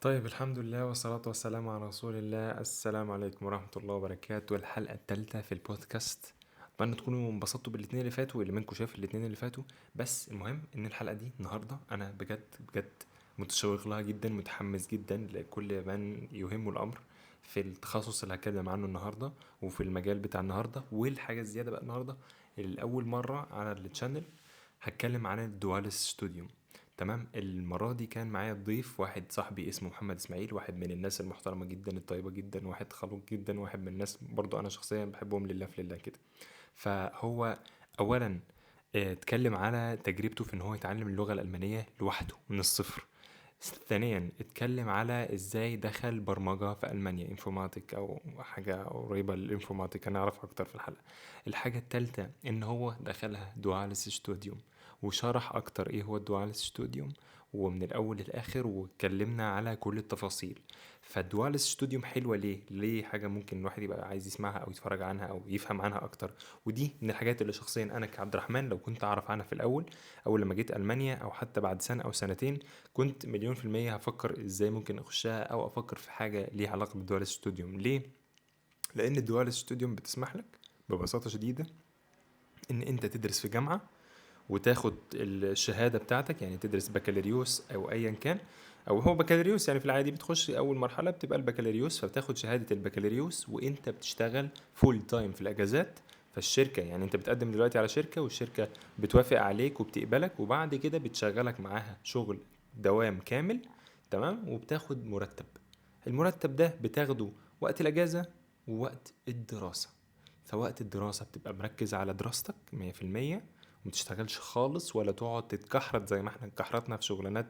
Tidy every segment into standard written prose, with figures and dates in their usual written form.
طيب الحمد لله والصلاة والسلام على رسول الله. السلام عليكم ورحمة الله وبركاته. الحلقة الثالثة في البودكاست. أتمنى تكونوا انبسطتوا بالاتنين اللي فاتوا، واللي منكم شاف الاتنين اللي فاتوا. بس المهم إن الحلقة دي النهاردة أنا بجد بجد متشوق لها جدا، متحمس جدا لكل من يهمه الأمر في التخصص اللي هتكلم عنه النهاردة وفي المجال بتاع النهاردة. والحاجة الزيادة بقى النهاردة الأول مرة على التشانل هتكلم عن الدوالس ستوديوم. تمام. المرة دي كان معايا ضيف واحد صاحبي اسمه محمد اسماعيل، واحد من الناس المحترمة جدا الطيبة جدا، واحد خلوق جدا، واحد من الناس برضو انا شخصيا بحبهم لله في لله كده. فهو اولا اتكلم على تجربته في ان هو يتعلم اللغة الألمانية لوحده من الصفر. ثانيا اتكلم على ازاي دخل برمجة في ألمانيا، انفورماتيك او حاجة قريبة للانفورماتيك، انا اعرف اكتر في الحلقة. الحاجة التالتة ان هو دخلها دوالس ستوديوم، وشرح اكتر ايه هو الدوالس ستوديوم ومن الاول للاخر، واتكلمنا على كل التفاصيل. فالدوالس ستوديوم حلوة ليه حاجة ممكن الواحد يبقى عايز يسمعها او يتفرج عنها او يفهم عنها اكتر. ودي من الحاجات اللي شخصيا انا كعبد الرحمن لو كنت اعرف عنها في الاول، اول لما جيت المانيا او حتى بعد سنة او سنتين، كنت مليون في المية هفكر ازاي ممكن اخشها او افكر في حاجة ليها علاقة بالدوالس ستوديوم. ليه؟ لان الدوالس ستوديوم بتسمح لك ببساطة شديدة ان انت تدرس في جامعة وتاخد الشهادة بتاعتك، يعني تدرس بكالوريوس أو أيا كان، أو هو بكالوريوس يعني في العادي بتخش أول مرحلة بتبقى البكالوريوس، فبتاخد شهادة البكالوريوس وأنت بتشتغل فول تايم في الأجازات. فالشركة يعني أنت بتقدم دلوقتي على شركة والشركة بتوافق عليك وبتقبلك، وبعد كده بتشغلك معاها شغل دوام كامل. تمام. وبتاخد مرتب. المرتب ده بتاخده وقت الأجازة ووقت الدراسة. فوقت الدراسة بتبقى مركز على دراستك 100%، ومتشتغلش خالص ولا تقعد تتكحرت زي ما احنا اتكحرتنا في شغلانات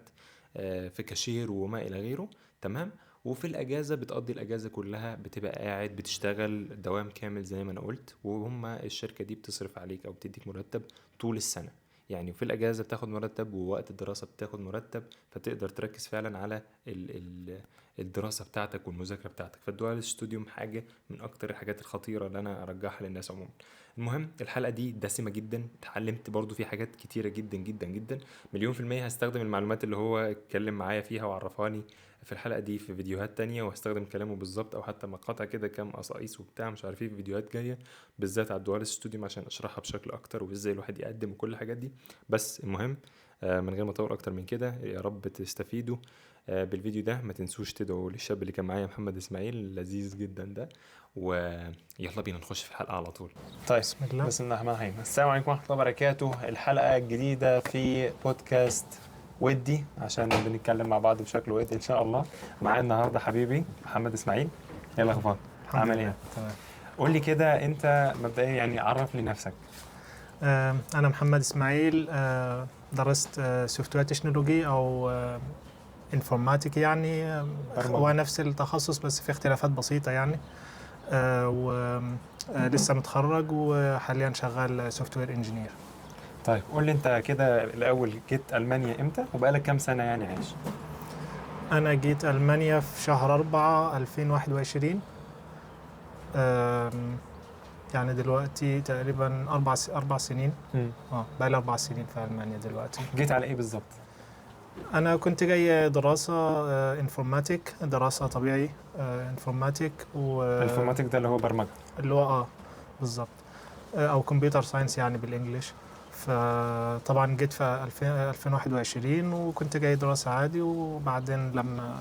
في كاشير وما الى غيره. تمام. وفي الاجازه بتقضي الاجازه كلها بتبقى قاعد بتشتغل دوام كامل زي ما انا قلت، وهم الشركه دي بتصرف عليك او بتديك مرتب طول السنه. يعني في الاجازه بتاخد مرتب ووقت الدراسه بتاخد مرتب، فتقدر تركز فعلا على ال الدراسه بتاعتك والمذاكره بتاعتك. فالدوال ستوديوم حاجه من اكتر الحاجات الخطيره اللي انا ارجحها للناس عموما. المهم الحلقة دي دسمة جدا، اتعلمت برضو في حاجات كتيرة جدا جدا جدا. مليون في المية هستخدم المعلومات اللي هو اتكلم معايا فيها وعرفاني في الحلقة دي في فيديوهات تانية، وهستخدم كلامه بالظبط او حتى مقاطع كده كام قصايص وبتاع مش عارف ايه في فيديوهات جاية بالذات على الدوال ستوديوم عشان اشرحها بشكل اكتر وازاي الواحد يقدم وكل الحاجات دي. بس المهم من غير ما اطول اكتر من كده، يا رب تستفيدوا بالفيديو ده. ما تنسوش تدعوا للشاب اللي كان معايا محمد اسماعيل اللذيذ جدا ده، ويلا بينا نخش في الحلقة على طول. طيب بسم الله. بسم الله الرحمن الرحيم. السلام عليكم ورحمة الله وبركاته. الحلقة الجديدة في بودكاست ودي عشان بنتكلم مع بعض بشكل ودي إن شاء الله. معايا النهاردة حبيبي محمد إسماعيل. إيه الأخبار؟ الحمد عامل لله إيه؟ تمام. قول لي كده أنت مبدئيا يعني عرف لي نفسك. أنا محمد إسماعيل، درست سوفت وير تكنولوجي أو انفورماتيك يعني. برمجة. هو نفس التخصص بس في اختلافات بسيطة يعني. ولسه متخرج وحاليا شغال سوفت وير انجينير. طيب قول لي أنت كده الأول جيت ألمانيا إمتى وبقالك كام سنة يعني عايش؟ أنا جيت ألمانيا في شهر 4 2021. آم، يعني دلوقتي تقريبا 4 سنين. بقالي 4 سنين في ألمانيا دلوقتي. جيت على إيه بالظبط؟ أنا كنت جاي دراسة انفورماتيك، دراسة طبيعي انفورماتيك الانفورماتيك ده اللي هو برمجة. اللي هو بالظبط. أو كمبيوتر ساينس يعني بالإنجليش. فطبعا جيت في 2021 وكنت جاي دراسة عادي. وبعدين لما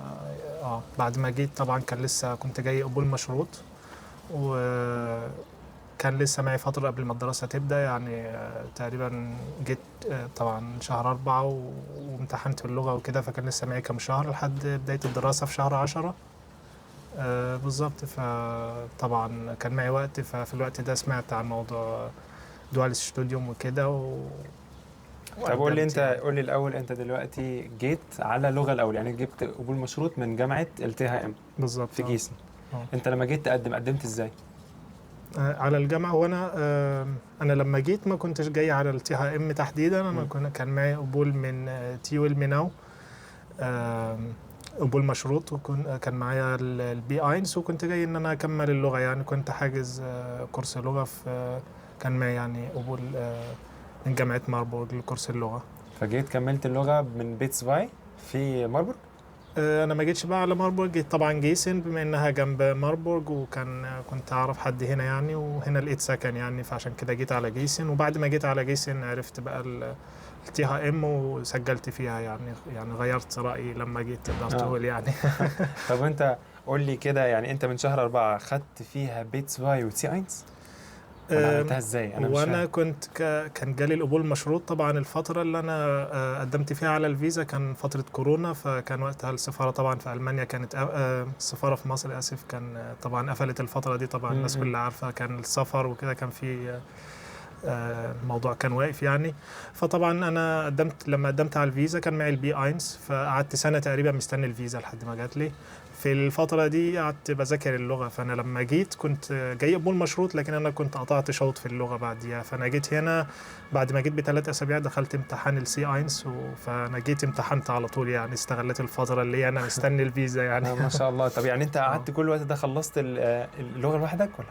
بعد ما جيت طبعا كان لسه كنت جاي قبول مشروط، وكان لسه معي فترة قبل ما الدراسة تبدأ يعني. تقريبا جيت طبعا شهر 4 وامتحنت اللغة وكده، فكان لسه معي كم شهر لحد بداية الدراسة في شهر 10 بالظبط. فطبعا كان معي وقت، ففي الوقت ده سمعت عن موضوع دوال ستوديوم وكده طب قول لي انت يعني. قول لي الاول انت دلوقتي جيت على لغه الاول، يعني جبت قبول مشروط من جامعه التي بالظبط في جيسن. آه. انت لما جيت قدمت ازاي؟ على الجامعة. وانا انا لما جيت ما كنتش جاي على التي ها ام تحديدا. انا كان معي قبول من تي ويل ميناو، قبول مشروط، كان معايا البي اينس، وكنت جاي ان انا اكمل اللغة يعني. كنت حاجز كورس لغة في كان معي يعني قبول من جامعة ماربورغ لكورس اللغة. فجيت كملت اللغه من بيتس باي في ماربورغ. انا ما جيتش بقى على ماربورج، جيت طبعا جيسن بما انها جنب ماربورج، كنت اعرف حد هنا يعني، وهنا لقيت سكن يعني، فعشان كده جيت على جيسن. وبعد ما جيت على جيسن عرفت بقى التي ها ام وسجلت فيها يعني غيرت رأيي لما جيت تقدر تقول يعني. طب انت قول لي كده، يعني انت من شهر 4 خدت فيها بيتس باي وتي اينز ولا عملتها ازاي؟ انا مش وانا فاهم. كنت كان جالي القبول مشروط طبعا. الفتره اللي انا قدمت فيها على الفيزا كان فتره كورونا، فكان وقتها السفاره طبعا في المانيا كانت السفاره في مصر اسف كان طبعا قفلت الفتره دي، طبعا الناس كلها عارفه كان السفر وكده، كان في الموضوع كان واقف يعني. فطبعا انا لما قدمت على الفيزا كان معي البي اينز، فقعدت سنه تقريبا مستني الفيزا لحد ما جات لي. في الفتره دي قعدت بذاكر اللغه، فانا لما جيت كنت جاي قبول مشروط، لكن انا كنت قطعت شوط في اللغه بعديها. فانا جيت هنا بعد ما جيت ب3 اسابيع دخلت امتحان السي اينز، فانا جيت امتحنت على طول يعني، استغلت الفتره اللي انا مستني الفيزا يعني. ما شاء الله. طب يعني انت قعدت كل الوقت ده خلصت اللغه لوحدك ولا؟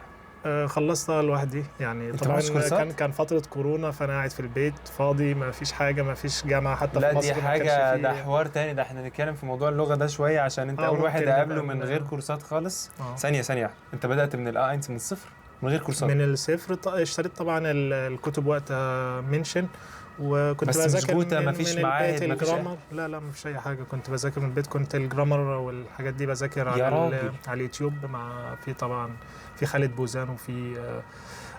خلصتها لوحدي يعني. انت طبعا معكش كورسات؟ كان فترة كورونا، فأنا قاعد في البيت فاضي، ما فيش حاجة، ما فيش جامعة حتى لا في دي مصر ما كانش حاجة، ده فيه. حوار تاني، ده احنا نتكلم في موضوع اللغة ده شوية، عشان انت اول واحد ممكن اقابله نبقى من غير كورسات خالص. آه. ثانية انت بدأت من الاينس من الصفر من غير كورسات؟ من الصفر. اشتريت طبعا الكتب وقتها منشن، وكنت بس مش بذاكر جوتا، من مفيش البيت معاهد، مفيش الجرامر. لا ما فيش أي حاجة، كنت بذاكر من البيت. كنت الجرامر والحاجات دي بذاكر يا راجل. على اليوتيوب، مع في طبعا في خالد بوزان وفي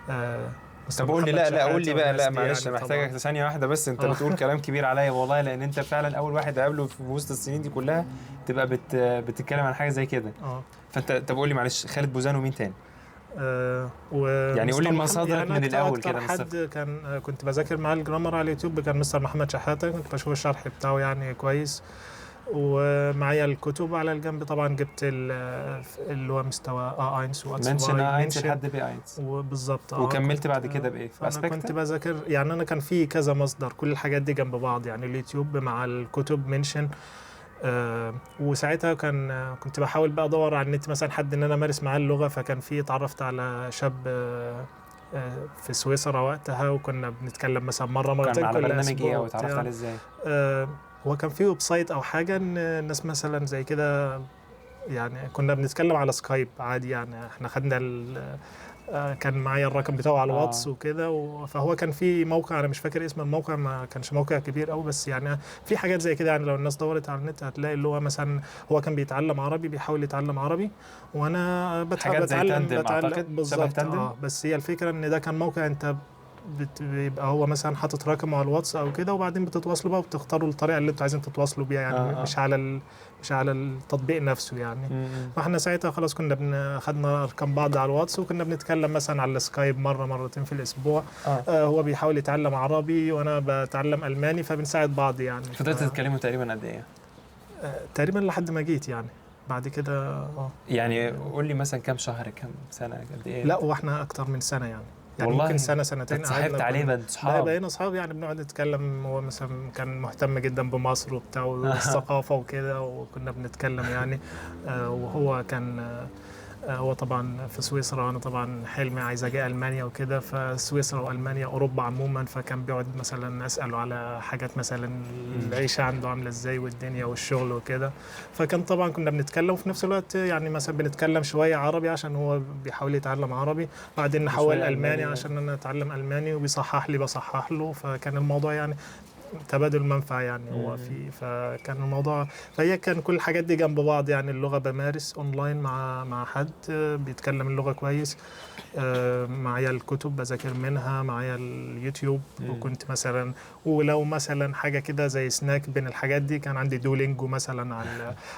طب مستر قول لي، محمد لا قول لي شحاتة بقى، والناس لا دي معلش يعني محتاجك طبعا. ثانية واحدة بس. انت بتقول كلام كبير عليا والله، لان انت فعلا اول واحد اقابله في وسط السنين دي كلها تبقى بتتكلم عن حاجة زي كده. فانت طب قول لي معلش، خالد بوزان ومين تاني؟ يعني قول لي المصادر يعني من الاول أكتر كده من حد الصفر. كان كنت بذاكر معاه الجرامر على اليوتيوب كان مستر محمد شحاتة، كنت بشوف الشرح بتاعه يعني كويس. ومعايا الكتب على الجنب طبعا، جبت اللي هو مستوى اينس منشن اينس لحد بي اينس، وبالظبط. وكملت بعد كده بايه؟ فانا كنت بذاكر يعني، انا كان في كذا مصدر، كل الحاجات دي جنب بعض يعني، اليوتيوب مع الكتب منشن. وساعتها كنت بحاول بقى ادور على النت مثلا حد ان انا امارس معاه اللغه، فكان في اتعرفت على شاب في سويسرا وقتها، وكنا بنتكلم مثلا مرتين كان على كل برنامج ايه اسبوع او اتعرفت عليه ازاي؟ هو كان في ويب سايت او حاجه، ان الناس مثلا زي كده يعني، كنا بنتكلم على سكايب عادي يعني. احنا خدنا كان معايا الرقم بتاعه على الواتس وكده، فهو كان في موقع، انا مش فاكر اسم الموقع، ما كانش موقع كبير قوي، بس يعني في حاجات زي كده يعني. لو الناس دورت على النت هتلاقي اللي هو مثلا هو كان بيتعلم عربي، بيحاول يتعلم عربي، وانا حاجات زي تاندم بتعلم اعتقد، شبه بالظبط. تاندم. بس هي الفكره ان ده كان موقع انت بيبقى هو مثلا حاطط رقم على الواتس او كده، وبعدين بتتواصلوا بقى وبتختاروا الطريقه اللي انتوا عايزين تتواصلوا بيها يعني. مش على التطبيق نفسه يعني. فاحنا ساعتها خلاص كنا خدنا ارقام بعض على الواتس، وكنا بنتكلم مثلا على السكايب مرتين في الاسبوع. هو بيحاول يتعلم عربي وانا بتعلم الماني، فبنساعد بعض يعني. فضلت تتكلموا تقريبا قد ايه؟ تقريبا لحد ما جيت يعني. بعد كده يعني قول لي مثلا كام شهر، كام سنه، قد ايه؟ لا واحنا اكتر من سنه يعني والله ممكن سنة سنتين اتصاحبت عليه بقى صحاب؟ لا بقينا اصحاب يعني، بنقعد نتكلم. هو مثلا كان مهتم جدا بمصر وبتاع والثقافة وكده، وكنا بنتكلم يعني. وهو كان هو طبعا في سويسرا، وانا طبعا حلمي عايز اجي المانيا وكده، فسويسرا والمانيا اوروبا عموما، فكان بيقعد مثلا اساله على حاجات مثلا العيشه عنده عامله ازاي والدنيا والشغل وكده. فكان طبعا كنا بنتكلم، وفي نفس الوقت يعني مثلا بنتكلم شويه عربي عشان هو بيحاول يتعلم عربي، بعدين نحول الماني عشان انا اتعلم الماني، وبيصحح لي بصحح له. فكان الموضوع يعني تبادل منفعة يعني. هو فكان الموضوع، فهي كان كل الحاجات دي جنب بعض يعني. اللغة بمارس اونلاين مع حد بيتكلم اللغة كويس، معايا الكتب بذاكر منها، معايا اليوتيوب. وكنت مثلا، ولو مثلا حاجة كده زي سناك بين الحاجات دي، كان عندي دولينجو مثلا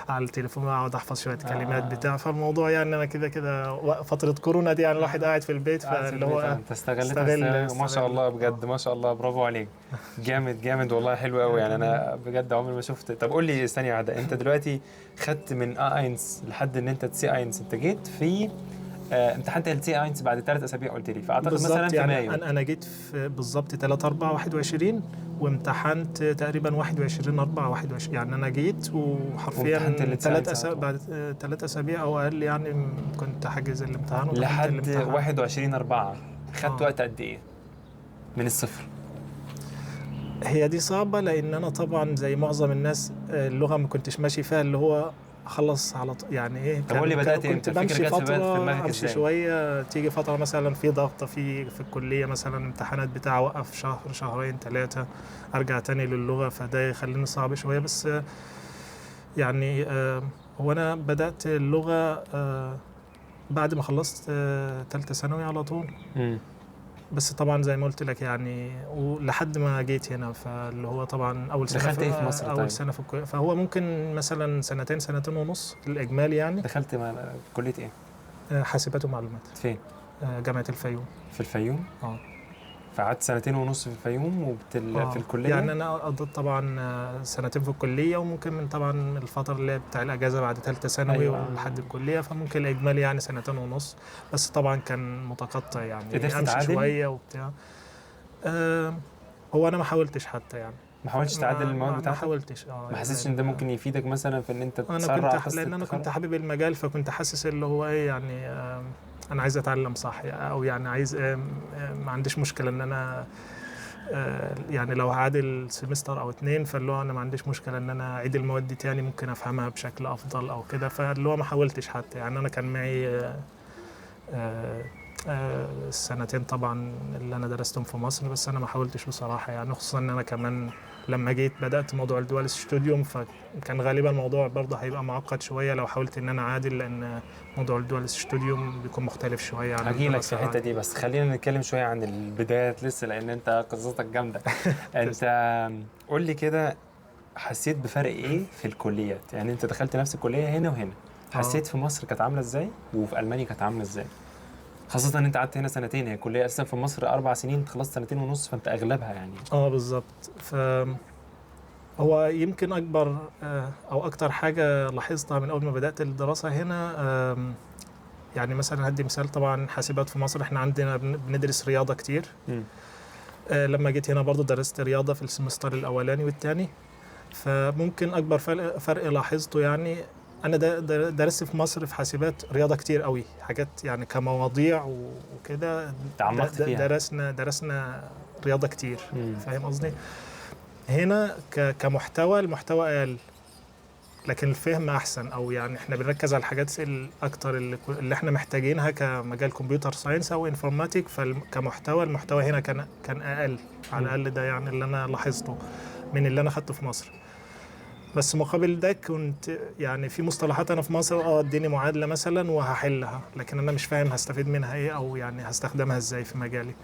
على التليفون، اقعد احفظ شوية كلمات بتاع. فالموضوع يعني انا كده فترة كورونا دي يعني الواحد قاعد في البيت، فاللي هو انت استغلت ما شاء الله بجد، ما شاء الله، برافو عليك. جامد والله، حلو قوي يعني. انا بجد عمري ما شفت. طب قول لي ثانيه واحده، انت دلوقتي خدت من اينس لحد ان انت تسي اينس، انت جيت في امتحنت التي اينس بعد 3 اسابيع قلت لي، فاعتقد مثلا في يعني مايو. انا جيت في بالظبط 3/4/21، وامتحنت تقريبا 21/4/21 يعني. انا جيت وحرفيا بعد 3 اسابيع او اقل يعني كنت حاجز الامتحان ودخلت الامتحان. لحد 21/4 خدت وقت قد ايه من الصفر؟ هي دي صعبة لأن أنا طبعا زي معظم الناس اللغة ما كنتش ماشي فيها اللي هو أخلص على يعني إيه. طب قول لي بدأت كنت امتى؟ الفكرة بمشي جت في فترة، دماغك أمشي ازاي؟ شوية، تيجي فترة مثلا في ضغط في الكلية مثلا امتحانات بتاع، أوقف شهر شهرين ثلاثة أرجع تاني للغة، فده يخليني صعب شوية. بس يعني هو أنا بدأت اللغة بعد ما خلصت تالتة ثانوي على طول. بس طبعا زي ما قلت لك يعني ولحد ما جيت هنا، فاللي هو طبعا اول سنه دخلت ايه في مصر؟ اول طيب سنه في الكليه، فهو ممكن مثلا سنتين ونص الاجمالي يعني. دخلت كلية ايه؟ حاسبات ومعلومات. فين؟ جامعه الفيوم. في الفيوم؟ اه فقعدت 2.5 سنين في الفيوم في الكلية؟ يعني انا قضيت طبعا سنتين في الكليه، وممكن من طبعا الفتره اللي هي بتاع الاجازه بعد ثالثه ثانوي أيوة. لحد الكليه، فممكن الاجمالي يعني سنتين ونص. بس طبعا كان متقطع يعني، قدرت امشي تتعادل؟ شويه وبتاع. هو انا ما حاولتش حتى يعني. ما حاولتش تعدل المواد ما بتاعتك؟ حاولتش ما حسيتش ان ده ممكن يفيدك مثلا في ان انت انا تسرع قصة لان انا كنت التخرج؟ حابب المجال، فكنت حاسس اللي هو ايه يعني انا عايز اتعلم صح، او يعني عايز ما عنديش مشكله ان انا يعني لو هعادل سمستر او اتنين، فاللي هو انا ما عنديش مشكله ان انا اعيد المواد دي تاني، ممكن افهمها بشكل افضل او كده. فاللي هو ما حاولتش حتى يعني. انا كان معي السنتين طبعا اللي انا درستهم في مصر، بس انا ما حاولتش بصراحه يعني. خصوصا ان انا كمان لما جيت بدات موضوع الدول ستوديوم، فكان غالبا الموضوع برضه هيبقى معقد شويه لو حاولت ان انا اعادل، لان موضوع الدول ستوديوم بيكون مختلف شويه عن هجيلك في الدراسه الحتة العادية. دي، بس خلينا نتكلم شوية عن البدايات لسه، لان انت قصتك جامدة. انت قول لي كده، حسيت بفرق ايه في الكليات؟ يعني انت دخلت نفس الكلية هنا وهنا، حسيت في مصر كانت عاملة ازاي وفي ألمانيا كانت عاملة ازاي؟ خاصة ان انت قعدت هنا سنتين، هي الكلية اساسا في مصر 4 سنين، انت خلصت 2.5 سنين، فانت اغلبها يعني. بالظبط. هو يمكن اكبر او اكتر حاجه لاحظتها من اول ما بدات الدراسه هنا، يعني مثلا هدي مثال. طبعا حاسبات في مصر احنا عندنا بندرس رياضه كتير. لما جيت هنا برضو درست رياضه في السمستر الاولاني والثاني. فممكن اكبر فرق لاحظته يعني، انا درست في مصر في حاسبات رياضه كتير قوي، حاجات يعني كمواضيع وكده. تعمقت فيها. درسنا رياضه كتير. فاهم قصدي؟ هنا كمحتوى، المحتوى اقل لكن الفهم احسن، او يعني احنا بنركز على الحاجات الاكتر اللي احنا محتاجينها كمجال كمبيوتر ساينس او انفورماتيك. فكمحتوى المحتوى هنا كان اقل على الاقل. ده يعني اللي انا لاحظته من اللي انا خدته في مصر. بس مقابل ده كنت يعني في مصطلحات انا في مصر اديني معادله مثلا وهحلها، لكن انا مش فاهم هستفيد منها ايه او يعني هستخدمها ازاي في مجالي.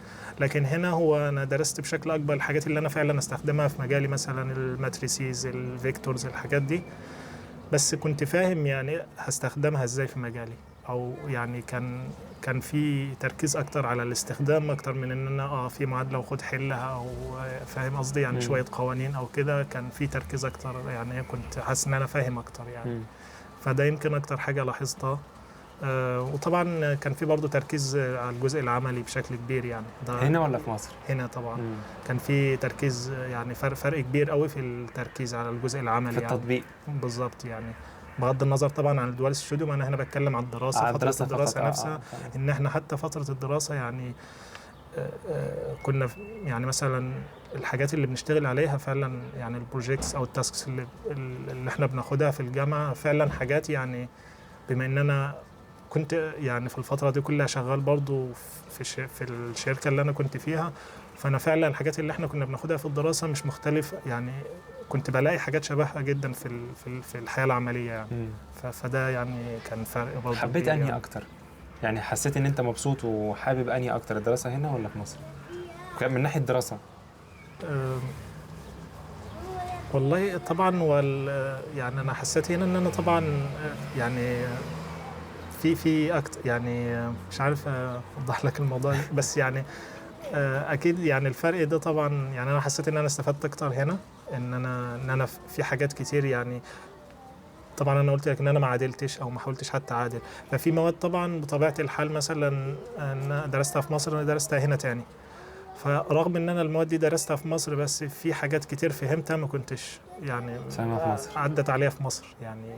لكن هنا هو انا درست بشكل اكبر الحاجات اللي انا فعلا استخدمها في مجالي، مثلا الماتريسيز، الفيكتورز، الحاجات دي. بس كنت فاهم يعني هستخدمها ازاي في مجالي، او يعني كان في تركيز اكتر على الاستخدام اكتر من ان انا في معادله وخد حلها، او فاهم قصدي يعني شويه قوانين او كده. كان في تركيز اكتر يعني، كنت حاسس ان انا فاهم اكتر يعني. فده يمكن اكتر حاجه لاحظتها. وطبعا كان في برضه تركيز على الجزء العملي بشكل كبير يعني. ده هنا ولا في مصر؟ هنا طبعا. كان في تركيز يعني فرق كبير قوي في التركيز على الجزء العملي في التطبيق يعني. بالظبط يعني. بغض النظر طبعا عن الدول ستوديوم، انا هنا بتكلم عن الدراسه، على فتره الدراسه فقط. نفسها. ان احنا حتى فتره الدراسه يعني كنا يعني مثلا الحاجات اللي بنشتغل عليها فعلا يعني البروجيكتس او التاسكس اللي احنا بناخدها في الجامعه فعلا حاجات يعني. بما ان انا كنت يعني في الفتره دي كلها شغال برضو في الشركه اللي انا كنت فيها، فانا فعلا الحاجات اللي احنا كنا بناخدها في الدراسه مش مختلفه يعني. كنت بلاقي حاجات شبهها جدا في الحياه العمليه يعني. فده يعني كان فرق برضو. حبيت انهي اكتر؟ يعني حسيت ان انت مبسوط وحابب انهي اكتر، الدراسه هنا ولا في مصر من ناحيه الدراسه؟ والله طبعا يعني انا حسيت هنا ان انا طبعا يعني في اكتر يعني. مش عارف اوضح لك الموضوع بس يعني اكيد يعني الفرق ده طبعا يعني انا حسيت ان انا استفدت اكتر هنا. ان انا في حاجات كتير يعني. طبعا انا قلت لك ان انا ما عادلتش او ما حاولتش حتى اعادل. ففي مواد طبعا بطبيعه الحال مثلا انا درستها في مصر، انا درستها هنا تاني. فرغم ان انا المواد دي درستها في مصر، بس في حاجات كتير فهمتها ما كنتش يعني فاهمها في مصر، عدت عليها في مصر يعني.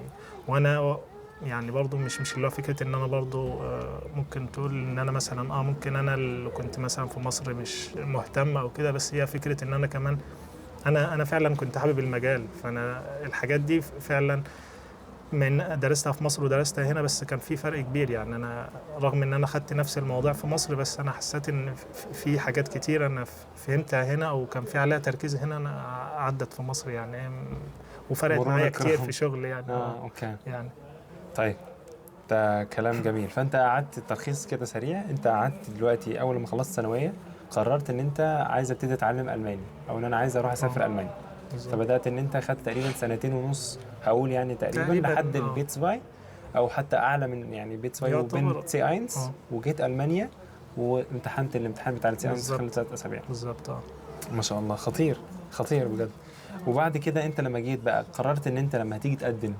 وانا يعني برضو مش اللي هو فكره ان انا برضو ممكن تقول ان انا مثلا ممكن انا اللي كنت مثلا في مصر مش مهتم او كده. بس هي فكره ان انا كمان انا فعلا كنت حابب المجال، فانا الحاجات دي فعلا من درستها في مصر ودرستها هنا، بس كان في فرق كبير يعني. انا رغم ان انا خدت نفس الموضوع في مصر، بس انا حسيت ان في حاجات كتير انا فهمتها هنا او كان في عليها تركيز هنا انا عدت في مصر يعني، وفرقت معايا مرونة كتير كرام. في شغل يعني. اوكي. يعني طيب ده كلام جميل. فانت قعدت تلخيص كده سريع، انت قعدت دلوقتي اول ما خلصت ثانويه قررت ان انت عايز ابتدي اتعلم الماني، او ان انا عايز اروح اسافر المانيا. بالظبط. فبدات ان انت خدت تقريبا سنتين ونص، هقول يعني تقريبا لحد البيتس باي، او حتى اعلى من يعني بيتس باي وبين يعتبر سي اينس، وجيت المانيا وامتحنت الامتحان بتاع السي اينس خلال 3 اسابيع. بالظبط. ما شاء الله، خطير خطير بجد. وبعد كده انت لما جيت بقى قررت ان انت لما هتيجي تقدم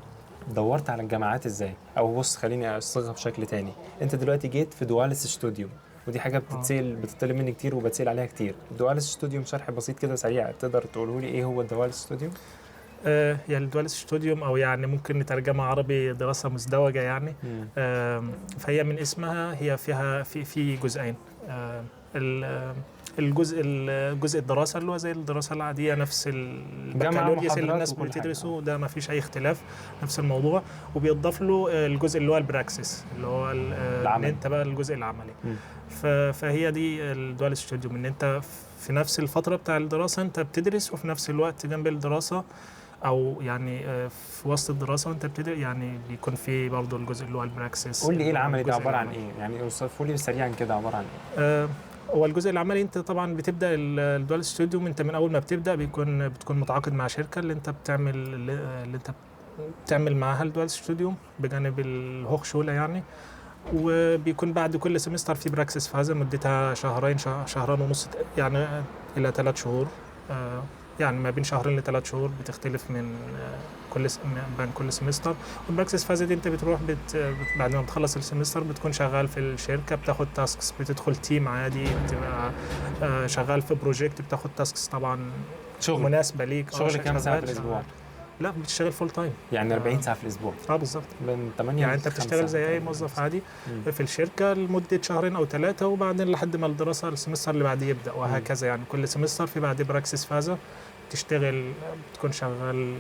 دورت على الجامعات ازاي؟ او بص خليني اصيغها بشكل تاني. انت دلوقتي جيت في دواليس ستوديو، ودي حاجه بتطلب مني كتير وبتسال عليها كتير. دواليس ستوديو شرح بسيط كده سريع، تقدر تقوله لي ايه هو الدواليس ستوديو؟ يعني الدواليس ستوديوم، او يعني ممكن نترجمها عربي دراسه مزدوجه يعني. فهي من اسمها هي فيها في جزئين. الجزء الدراسه اللي هو زي الدراسه العاديه، نفس البكالوريوس اللي الناس بتدرسه ده، ما فيش اي اختلاف، نفس الموضوع. وبيضاف له الجزء اللي هو البراكسس، اللي هو ان انت بقى الجزء العملي. فهي دي الدوال ستوديوم، ان انت في نفس الفتره بتاع الدراسه انت بتدرس، وفي نفس الوقت جنب الدراسه او يعني في وسط الدراسه وانت بتدرس يعني بيكون في برضه الجزء اللي هو البراكسس. قول لي ايه العملي ده عباره عن ايه؟ يعني اوصفه لي سريعا كده عباره عن ايه. هو الجزء العملي انت طبعا بتبدا الدوال ستوديوم، انت من اول ما بتبدا بتكون متعاقد مع شركه اللي انت بتعمل معاها الدوال ستوديوم بجانب الهوخشوله يعني. وبيكون بعد كل سمستر في براكسس فازة مدتها شهرين ونص يعني الى 3 شهور. يعني ما بين شهرين ل3 شهور، بتختلف من بين كل سمستر. والبراكسس فازة دي انت بتروح بعد ما بتخلص السمستر بتكون شغال في الشركه، بتاخد تاسكس، بتدخل تيم عادي، بتبقى شغال في بروجكت، بتاخد تاسكس طبعا شغل مناسبه ليك. شغل كام ساعه في الاسبوع؟ لا، بتشتغل فول تايم، يعني 40 ساعه في الاسبوع. بالظبط. من 8 يعني انت بتشتغل زي اي موظف عادي في الشركه لمده شهرين او 3، وبعدين لحد ما الدراسه السمستر اللي بعديه يبدا، وهكذا. يعني كل سمستر في بعد براكسس فازه تشتغل، بتكون شغال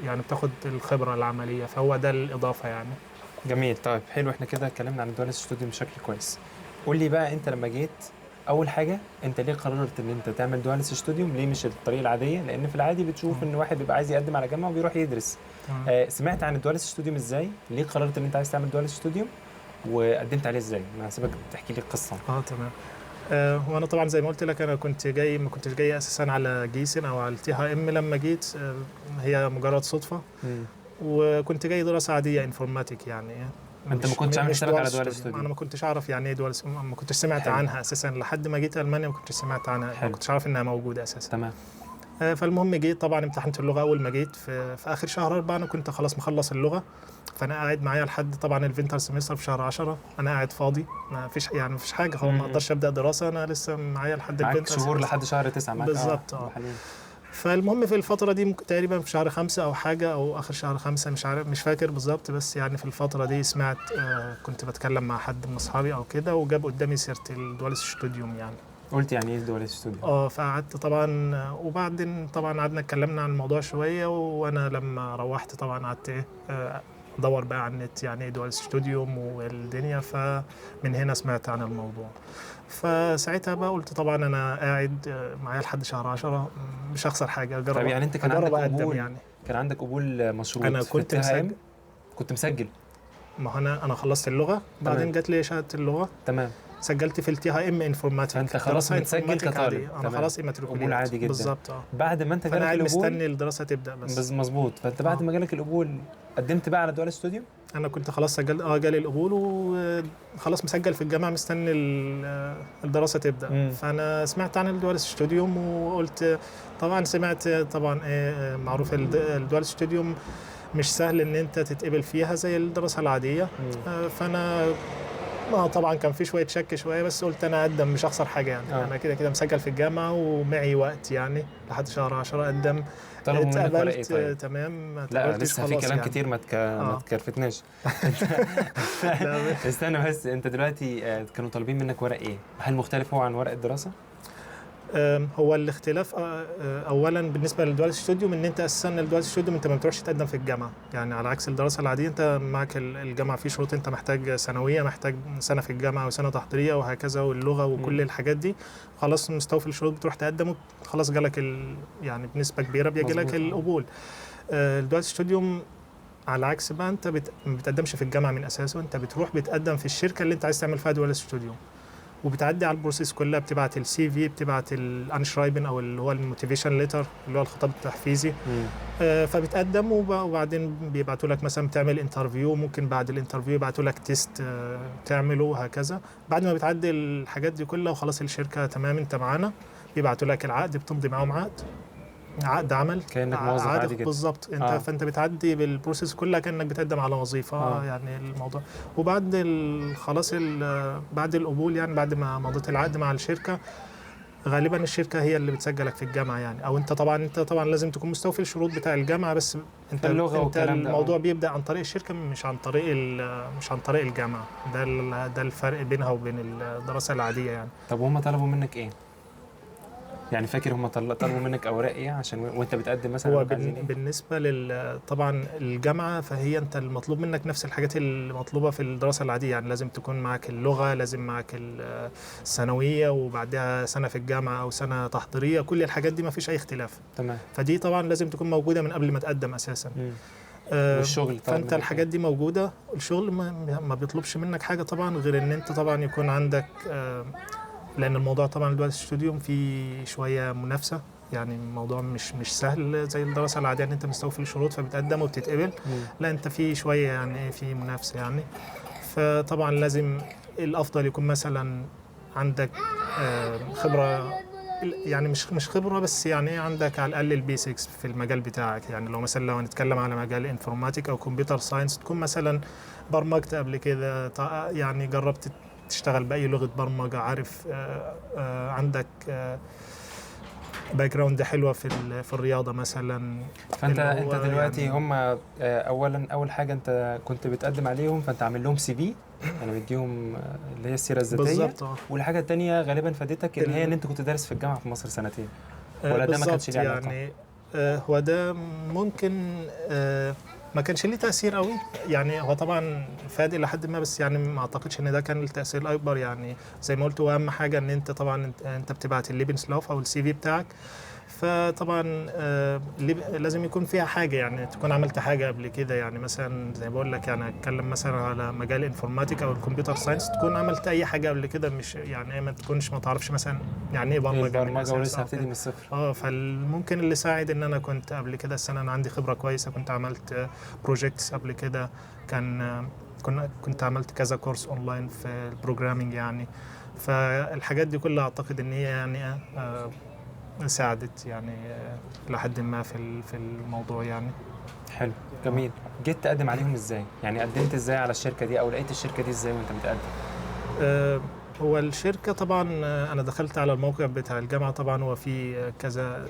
يعني، بتاخد الخبره العمليه، فهو ده الاضافه يعني. جميل. طيب حلو، احنا كده اتكلمنا عن الدوال ستوديو بشكل كويس. قول لي بقى انت لما جيت اول حاجه، انت ليه قررت ان انت تعمل دوال ستوديو؟ ليه مش الطريقه العاديه؟ لان في العادي بتشوف ان واحد بيبقى عايز يقدم على جامعه وبيروح يدرس. سمعت عن الدوال ستوديو ازاي؟ ليه قررت ان انت عايز تعمل دوال ستوديو وقدمت عليه ازاي؟ انا هسيبك تحكي لي القصه. تمام. وانا طبعا زي ما قلت لك، انا ما كنتش جاي اساسا على جيسن او على التي ها ام. لما جيت هي مجرد صدفه. وكنت جاي دراسه عاديه انفورماتيك يعني. انت ما كنتش عامل حسابك على دوال ستوديو؟ انا ما كنتش اعرف يعني ايه دوال ستوديو، ما كنتش سمعت عنها اساسا لحد ما جيت المانيا، ما كنتش سمعت عنها. ما كنتش عارف انها موجوده اساسا. تمام. فالمهم جيت طبعا امتحنت اللغه. اول ما جيت في اخر شهر 4 انا كنت خلاص مخلص اللغه، فانا قاعد معايا لحد طبعا الفينتر سمستر في شهر 10. انا قاعد فاضي، ما فيش حاجه خلاص، ما اقدرش ابدا دراسه، انا لسه معايا لحد الفينتر شهور لحد شهر 9 معاك. بالظبط. فالمهم في الفترة دي تقريبا في شهر 5 أو حاجة، أو آخر شهر 5، مش عارف، مش فاكر بالظبط، بس يعني في الفترة دي سمعت كنت بتكلم مع حد من أصحابي أو كده، وجاب قدامي سيرة الدوال ستوديوم يعني. قلت يعني ايه الدوال ستوديو؟ فقعدت طبعا، وبعدين طبعا قعدنا اتكلمنا عن الموضوع شوية، وأنا لما روحت طبعا قعدت ادور بقى على النت يعني ايه دوال ستوديوم والدنيا، فمن هنا سمعت عن الموضوع. فساعتها بقى قلت طبعا انا قاعد معايا لحد شهر 10، مش هخسر حاجه، اجرب. طيب يعني انت كان عندك قبول يعني؟ كان عندك قبول مشروط؟ انا كنت مسجل. ما هو انا خلصت اللغه، بعدين جات لي شهاده اللغه. تمام. سجلت في التي ها ام انفورماتيك. فانت خلاص متسجل كطالب. انا خلاص اماتريكوليت. قبول عادي جدا. بالظبط. بعد ما انت جالك القبول، مستني الدراسه تبدا بس. مظبوط. فانت بعد ما جالك القبول قدمت بقى على دوال ستوديو؟ انا كنت خلاص سجلت، جالي القبول وخلاص مسجل في الجامعه، مستني الدراسه تبدا. فانا سمعت عن الدوال ستوديوم وقلت طبعا، سمعت طبعا معروف الدوال ستوديوم مش سهل ان انت تتقبل فيها زي الدراسه العاديه. فانا طبعا كان في شويه شك شويه، بس قلت انا اقدم، مش هخسر حاجه يعني. انا كده مسجل في الجامعه ومعي وقت يعني لحد شهر 10 اقدم. طلبوا منك ورق ايه طيب؟ تمام. لا لسه في كلام يعني. كتير ما تكرفتناش. استنى بس، انت دلوقتي كانوا طالبين منك ورق ايه؟ هل مختلف هو عن ورق الدراسه؟ هو الاختلاف اولا بالنسبه للدوال ستوديوم ان انت اساسا الدوال ستوديوم انت ما بتروحش تقدم في الجامعه، يعني على عكس الدراسه العاديه انت معك الجامعه في شروط، انت محتاج ثانويه، محتاج سنه في الجامعه وسنه تحضيريه وهكذا واللغه وكل الحاجات دي، خلاص مستوفي الشروط بتروح تقدم خلاص جالك يعني بنسبه كبيره بيجي لك القبول. الدوال ستوديوم على عكس بقى انت ما بتقدمش في الجامعه من اساسه، انت بتروح بتقدم في الشركه اللي انت عايز تعمل فيها دوال ستوديوم، وبتعدي على البروسيس كلها، بتبعت السي في، بتبعت الانشرايبن او اللي هو الموتيفيشن ليتر اللي هو الخطاب التحفيزي. فبتقدم وبعدين بيبعتوا لك مثلا بتعمل انترفيو، ممكن بعد الانترفيو يبعتوا لك تيست تعمله وهكذا. بعد ما بتعدي الحاجات دي كلها وخلاص الشركه تمام انت معانا، بيبعتوا لك العقد، بتمضي معاهم عقد عمل كأنك موظف عادي جدا بالظبط. انت فانت بتعدي بالبروسيس كلها كأنك بتقدم على وظيفه. يعني الموضوع وبعد خلاص بعد القبول، يعني بعد ما مضيت العقد مع الشركه غالبا الشركه هي اللي بتسجلك في الجامعه يعني، او انت طبعا لازم تكون مستوفي الشروط بتاع الجامعه، بس انت الموضوع بيبدا عن طريق الشركه مش عن طريق الجامعه. ده الفرق بينها وبين الدراسه العاديه يعني. طب هم طلبوا منك ايه؟ يعني فاكر هم طلبوا منك اوراق ايه عشان وانت بتقدم مثلا؟ هو بالنسبه طبعا الجامعه، فهي انت المطلوب منك نفس الحاجات المطلوبه في الدراسه العاديه، يعني لازم تكون معك اللغه، لازم معك الثانويه وبعدها سنه في الجامعه او سنه تحضيريه، كل الحاجات دي ما فيش اي اختلاف. تمام. فدي طبعا لازم تكون موجوده من قبل ما تقدم اساسا. والشغل فانت الحاجات دي موجوده. الشغل ما بيطلبش منك حاجه طبعا غير ان انت طبعا يكون عندك لان الموضوع طبعا الدوال ستوديوم فيه شويه منافسه، يعني الموضوع مش سهل زي الدراسه العاديه ان انت مستوفي الشروط فبتقدم وبتتقبل. لا انت في شويه يعني في منافسه يعني. فطبعا لازم الافضل يكون مثلا عندك خبره، يعني مش خبره بس يعني عندك على الاقل البيسكس في المجال بتاعك. يعني لو هنتكلم على مجال انفورماتيك او كمبيوتر ساينس، تكون مثلا برمجت قبل كده، يعني جربت تشتغل بأي لغة برمجة، عارف عندك باك جراوند حلوة في الرياضة مثلا. فانت دلوقتي يعني هم اول حاجة انت كنت بتقدم عليهم، فانت عامل لهم CV يعني مديهم اللي هي السيرة الذاتية بالظبط. والحاجة التانية غالبا فادتك ان هي ان انت كنت دارس في الجامعة في مصر سنتين، ولا ده ما كانش ليه علاقة؟ يعني هو ده ممكن ما كانش ليه تأثير قوي يعني. هو طبعا فاد إلى حد ما، بس يعني ما أعتقدش إن ده كان التأثير الأكبر يعني. زي ما قلت، وأهم حاجة إن أنت طبعا أنت بتبعت الليبنسلاوف أو الCV بتاعك، فطبعا لازم يكون فيها حاجه، يعني تكون عملت حاجه قبل كده. يعني مثلا زي ما بقول لك، يعني اتكلم مثلا على مجال الانفورماتيك او الكمبيوتر ساينس، تكون عملت اي حاجه قبل كده، مش يعني ما تكونش ما تعرفش مثلا يعني ايه برمجه ولسه هبتدي من الصفر. فممكن اللي ساعد ان انا كنت قبل كده السنه انا عندي خبره كويسه، كنت عملت بروجيكتس قبل كده، كنت عملت كذا كورس اونلاين في البروجرامينج يعني. فالحاجات دي كلها اعتقد ان هي يعني ساعدت يعني لحد ما في الموضوع يعني. حلو، جميل. جيت تقدم عليهم ازاي؟ يعني قدمت ازاي على الشركة دي، او لقيت الشركة دي ازاي وانت بتقدم؟ هو الشركة طبعا انا دخلت على الموقع بتاع الجامعة، طبعا هو في كذا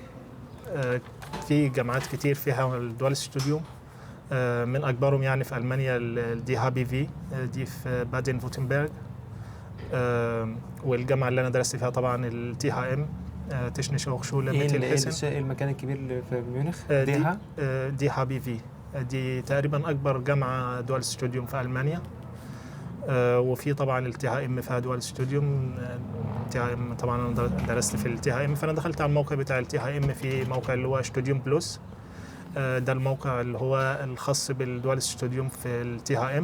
في جامعات كتير فيها الدوال ستوديوم، من اكبرهم يعني في المانيا الدي هابي في دي في بادن فوتنبرغ، والجامعة اللي انا درست فيها طبعا الTHM تشنيش هوخشولة ميتلهيسن. ايه المكان الكبير اللي في ميونخ؟ دي هابي في دي تقريبا اكبر جامعه دوال ستوديوم في المانيا. وفي طبعا الTHM فيها دوال ستوديوم. الTHM طبعا انا درست في الTHM، فانا دخلت على الموقع بتاع الTHM في موقع اللي هو ستوديوم بلس. ده الموقع اللي هو الخاص بالدوال ستوديوم في الTHM.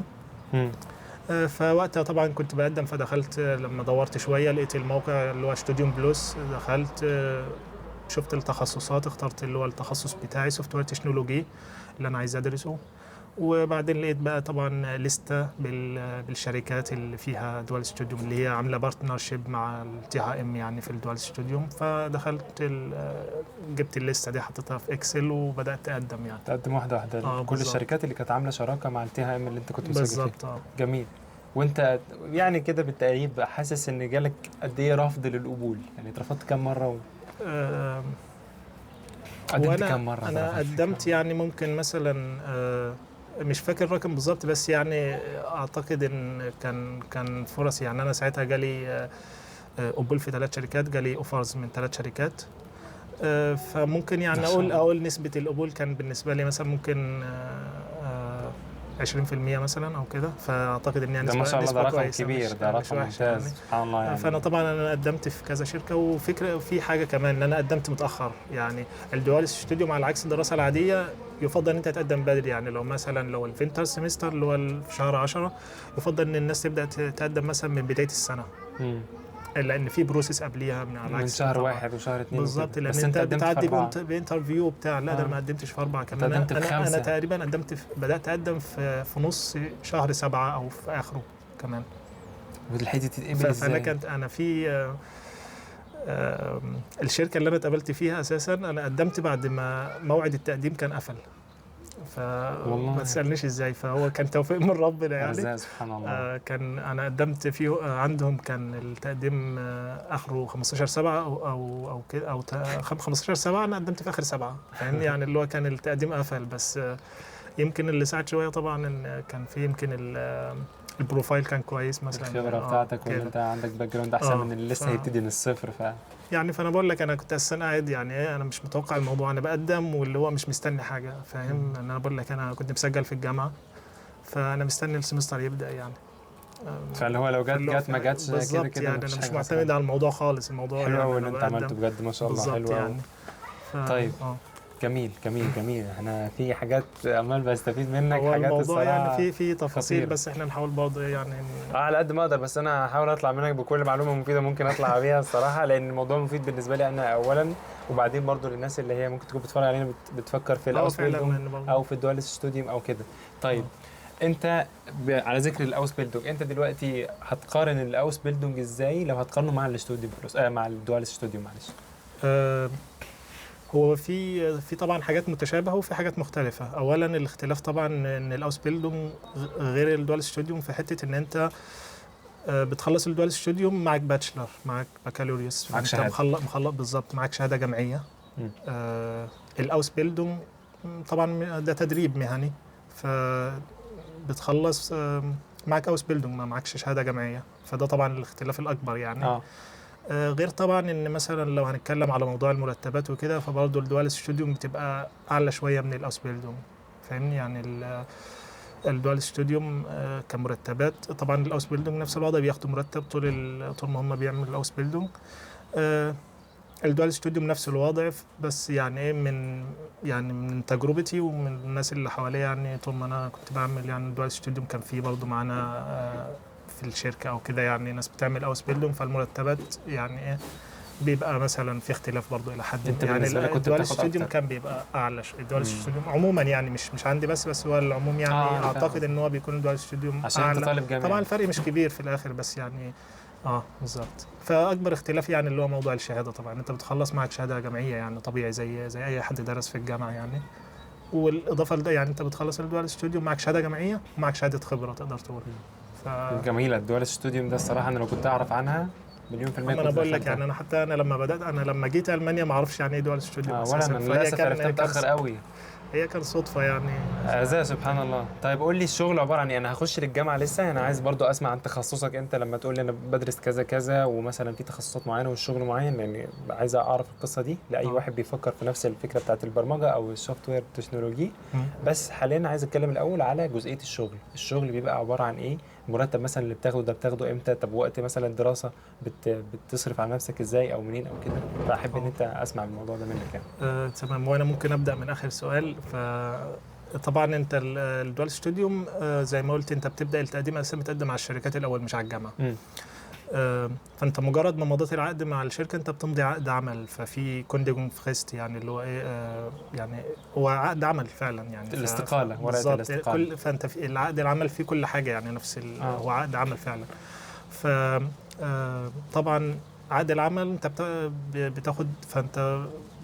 فوقتها طبعا كنت بقدم، فدخلت لما دورت شويه لقيت الموقع اللي هو ستوديوم بلس، دخلت شفت التخصصات، اخترت اللي هو التخصص بتاعي سوفت وير تكنولوجي اللي انا عايز ادرسه. وبعدين لقيت بقى طبعا لستة بالشركات اللي فيها دوال ستوديوم اللي هي عامله بارتنرشيب مع الTHM يعني في الدوال ستوديوم. فدخلت جبت الليسته دي، حطيتها في اكسل وبدات اقدم يعني. تقدم واحده واحده كل الشركات اللي كانت عامله شراكه مع الTHM اللي انت كنت مسجل فيها. بالظبط. جميل. وانت يعني كده بالتقريب حاسس ان جالك قد ايه رفض للقبول؟ يعني اترفضت كام مره قدمت كام مره؟ انا قدمت يعني ممكن مثلا مش فاكر الرقم بالظبط، بس يعني اعتقد ان كان فرص. يعني انا ساعتها جالي قبول في 3 شركات، جالي اوفرز من 3 شركات. فممكن يعني اقول نسبه القبول كان بالنسبه لي مثلا ممكن 20% مثلا او كده. فاعتقد ان يعني ده ما شاء الله ده رقم كبير، ده رقم ممتاز يعني. سبحان الله يعني. فانا طبعا انا قدمت في كذا شركه، وفكره في حاجه كمان ان انا قدمت متاخر. يعني الدوال ستوديوم على عكس الدراسه العاديه يفضل ان انت تقدم بدري. يعني لو مثلا لو الفينتر سيمستر اللي هو في شهر 10 يفضل ان الناس تبدا تقدم مثلا من بدايه السنه، لان في بروسيس قبليها على من عكس شهر 1 وشهر 2 بالظبط. لان بس انت بتعدي في بانترفيو بتاع. لا ده انا ما قدمتش في 4 كمان. انا تقريبا قدمت بدات اقدم في نص شهر 7 او في اخره كمان. ولحقتي تتقبل ازاي؟ فانا كنت انا في الشركه اللي انا اتقابلت فيها اساسا انا قدمت بعد ما موعد التقديم كان قفل. فما تسالنيش ازاي، فهو كان توفيق من ربنا يعني. سبحان الله. كان انا قدمت فيه عندهم كان التقديم اخره 15/7 او كده او 15/7. انا قدمت في اخر 7 فاهمني يعني اللي هو كان التقديم قفل. بس يمكن اللي ساعد شويه طبعا ان كان في يمكن البروفايل كان كويس مثلا، الخبره بتاعتك وان انت عندك باك جراوند احسن من اللي لسه هيبتدي من الصفر. يعني فانا بقول لك انا كنت اساسا قاعد يعني انا مش متوقع الموضوع، انا بقدم واللي هو مش مستني حاجه فاهم. انا بقول لك انا كنت مسجل في الجامعه، فانا مستني السمستر يبدا يعني. فاللي هو لو جت ما جاتش كده يعني انا مش معتمد على الموضوع خالص. الموضوع حلو يعني اللي انت عملته بجد ما شاء الله. حلو يعني. طيب جميل. انا في حاجات عمال بستفيد منك. هو حاجات الموضوع الصراحه يعني في تفاصيل خطيرة. بس احنا نحاول برضه يعني على قد ما اقدر. بس انا هحاول اطلع منك بكل معلومه مفيده ممكن اطلع بيها الصراحه، لان الموضوع مفيد بالنسبه لي انا اولا، وبعدين برضه للناس اللي هي ممكن تكون بتتفرج علينا بتفكر في الاوس بيلدونج او في الدوال ستوديوم او كده. طيب انت على ذكر الاوس بيلدونج، انت دلوقتي هتقارن الاوس بيلدونج ازاي لو هتقارنه مع الاستوديو مع الدوال ستوديوم؟ معلش. هو في طبعا حاجات متشابهه وفي حاجات مختلفه. اولا الاختلاف طبعا ان الاوس بيلدونج غير الدوال ستوديوم في حته ان انت بتخلص الدوال ستوديوم معك باتشلر، معك بكالوريوس، معك شهاده مخلص بالظبط، معك شهاده جامعيه. الاوس بيلدونج طبعا ده تدريب مهني، فبتخلص معك اوس بيلدونج ما معكش شهاده جامعيه. فده طبعا الاختلاف الاكبر يعني. غير طبعا ان مثلا لو هنتكلم على موضوع المرتبات وكده، فبرضه الدوال ستوديوم بتبقى اعلى شويه من الاوس بيلدونج فاهمني يعني. الدوال ستوديوم كمرتبات طبعا الاوس بيلدونج نفس الوضع، بياخدوا مرتب طول ما هم بيعملوا الاوس بيلدونج. الدوال ستوديوم نفس الوضع. بس يعني ايه من تجربتي ومن الناس اللي حواليا يعني، طول ما انا كنت بعمل يعني الدوال ستوديوم كان في برضه معانا في الشركه او كده يعني ناس بتعمل اوس بيلدونج، فالمرتبات يعني ايه بيبقى مثلا في اختلاف برضه الى حد انت يعني. الدوال ستوديوم كان بيبقى اعلى. الدوال ستوديوم عموما يعني مش عندي بس هو العموم يعني. اعتقد ان هو بيكون الدوال ستوديوم عشان انت طالب جامعي. طبعا الفرق مش كبير في الاخر بس يعني بالظبط. فاكبر اختلاف يعني اللي هو موضوع الشهاده. طبعا انت بتخلص معك شهاده جامعيه يعني طبيعي زي اي حد درس في الجامعه يعني. والاضافه لده يعني انت بتخلص الدوال ستوديوم معك شهاده جامعيه ومعك شهاده خبره تقدر تقول. جميله الدوال ستوديوم ده الصراحه. انا لو كنت اعرف عنها مليون في المية انا بقول لك يعني انا لما جيت المانيا ما اعرفش يعني ايه دوال ستوديوم ولا انا للاسف عرفتها متاخر قوي. هي كان صدفه يعني. زي سبحان الله. طيب قول لي الشغل عباره عن ايه؟ انا هخش للجامعه لسه، انا عايز برضو اسمع عن تخصصك انت لما تقول لي انا بدرس كذا كذا ومثلا في تخصصات معينه والشغل معين، يعني عايز اعرف القصه دي لاي واحد بيفكر في نفس الفكره بتاعت البرمجه او السوفت وير التكنولوجي. بس حاليا عايز اتكلم الاول على جزئيه الشغل بيبقى عباره عن ايه؟ المرتب مثلا اللي بتاخده امتى؟ طب وقت مثلا الدراسه بتصرف على نفسك ازاي او منين او كده؟ فاحب ان انت اسمع الموضوع ده منك يعني. تمام. وانا ممكن ابدا من اخر سؤال. طبعا انت الدوال ستوديوم زي ما قلت انت بتبدا التقديم اساسا بتقدم على الشركات الاول مش على الجامعه. فانت مجرد ما مضيت العقد مع الشركه انت بتمضي عقد عمل. ففي كونديجون فريست يعني اللي هو ايه يعني هو عقد عمل فعلا يعني. الاستقاله ورقه الاستقاله. فانت في العقد العمل فيه كل حاجه يعني نفس هو عقد عمل فعلا. ف طبعا عقد العمل انت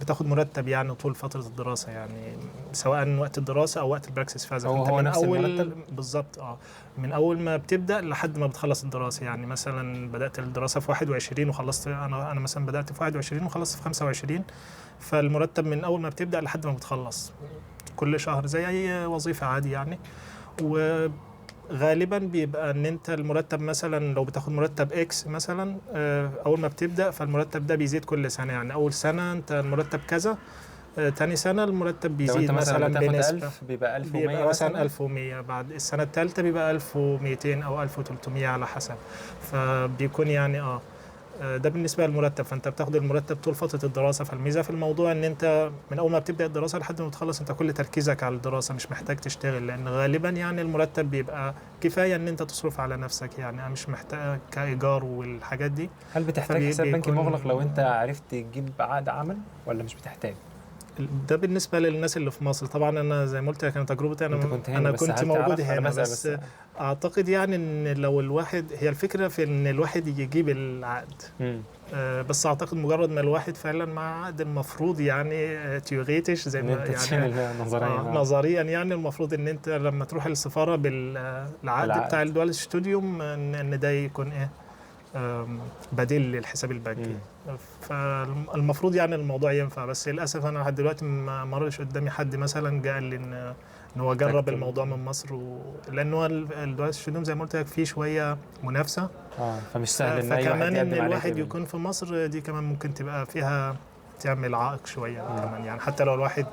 بتاخد مرتب يعني طول فتره الدراسه يعني سواء وقت الدراسه او وقت البراكسس فاز. هو من نفس اول المرتب بالظبط من اول ما بتبدا لحد ما بتخلص الدراسه. يعني مثلا بدات الدراسه في 21 وخلصت انا مثلا بدات في 21 وخلصت في 25. فالمرتب من اول ما بتبدا لحد ما بتخلص كل شهر زي اي وظيفه عادي يعني. و غالبا بيبقى ان انت المرتب مثلا لو بتاخد مرتب اكس مثلا، اول ما بتبدا فالمرتب ده بيزيد كل سنه. يعني اول سنه انت المرتب كذا، تاني سنه المرتب لو انت بيزيد مثلا مثلا بتاخد بنسبه. 1000 بيبقى 1100 بيبقى مثلا مثلا. 1100، بعد السنه الثالثه بيبقى 1200 او 1300 على حسب. فبيكون يعني ده بالنسبه للمرتب. فانت بتاخد المرتب طول فتره الدراسه. فالميزه في الموضوع ان انت من اول ما بتبدا الدراسه لحد ما تخلص انت كل تركيزك على الدراسه، مش محتاج تشتغل، لان غالبا يعني المرتب بيبقى كفايه ان انت تصرف على نفسك، يعني مش محتاج كايجار والحاجات دي. هل بتحتاج حساب بنكي فبيكون مغلق لو انت عرفت تجيب عقد عمل ولا مش بتحتاج؟ ده بالنسبه للناس اللي في مصر. طبعا انا زي ما قلت لك، انا تجربتي، انت انا كنت هنا انا بس كنت هل موجود تعرف؟ انا هنا بسأل بس. بس. اعتقد يعني ان لو الواحد، هي الفكره في ان الواحد يجيب العقد. امم بس اعتقد مجرد ما الواحد فعلا مع عقد المفروض يعني تيوغيتش زي ان ما انت تشيل يعني نظريا نظريا يعني المفروض ان انت لما تروح السفاره بالعقد بتاع العقد. الدول ستوديوم ان ده يكون ايه، بديل للحساب البنكي. امم فالمفروض يعني الموضوع ينفع. بس للاسف انا لحد دلوقتي ما مرش قدامي حد مثلا جه قال لي ان هو جرب احتجت الموضوع من مصر لان هو الدول ستوديوم زي ما قلت لك فيه شويه منافسه. فمش سهل ان اي واحد فكمان ان يقدم عليه الواحد يتقبل. يكون في مصر دي كمان ممكن تبقى فيها تعمل عائق شويه كمان. يعني حتى لو الواحد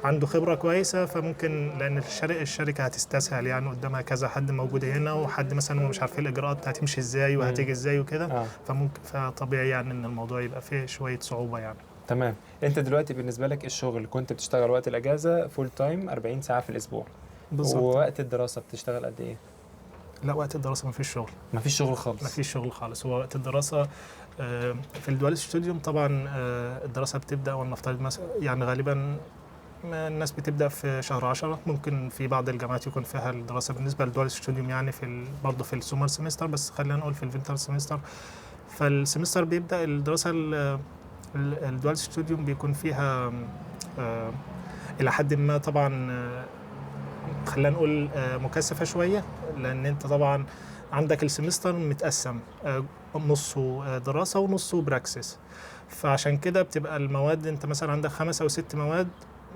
عنده خبره كويسه فممكن، لان الشركه هتستسهل يعني قدامها كذا حد موجود هنا، وحد مثلا هو مش عارف الاجراءات هتمشي ازاي وهتيجي ازاي وكده. فممكن فطبيعي يعني ان الموضوع يبقى فيه شويه صعوبه يعني. تمام. انت دلوقتي بالنسبه لك الشغل كنت بتشتغل وقت الاجازه فول تايم 40 ساعه في الاسبوع، بالظبط. ووقت الدراسه بتشتغل قد ايه؟ لا، وقت الدراسه ما فيش شغل. مفيش شغل خالص؟ ما فيش شغل خالص. هو وقت الدراسه في الدول ستوديوم طبعا الدراسه بتبدا ولنفترض مثلا يعني غالبا الناس بتبدا في شهر 10. ممكن في بعض الجامعات يكون فيها الدراسه بالنسبه للدول ستوديوم يعني برضه في السومر سيمستر، بس خلينا نقول في الفينتر سيمستر. فالسيمستر بيبدا الدراسه الدول ستوديوم بيكون فيها آه، الى حد ما طبعا خلينا نقول مكثفه شويه، لان انت طبعا عندك السمستر متقسم نصه دراسه ونصه براكسس. فعشان كده بتبقى المواد، انت مثلا عندك 5 أو 6 مواد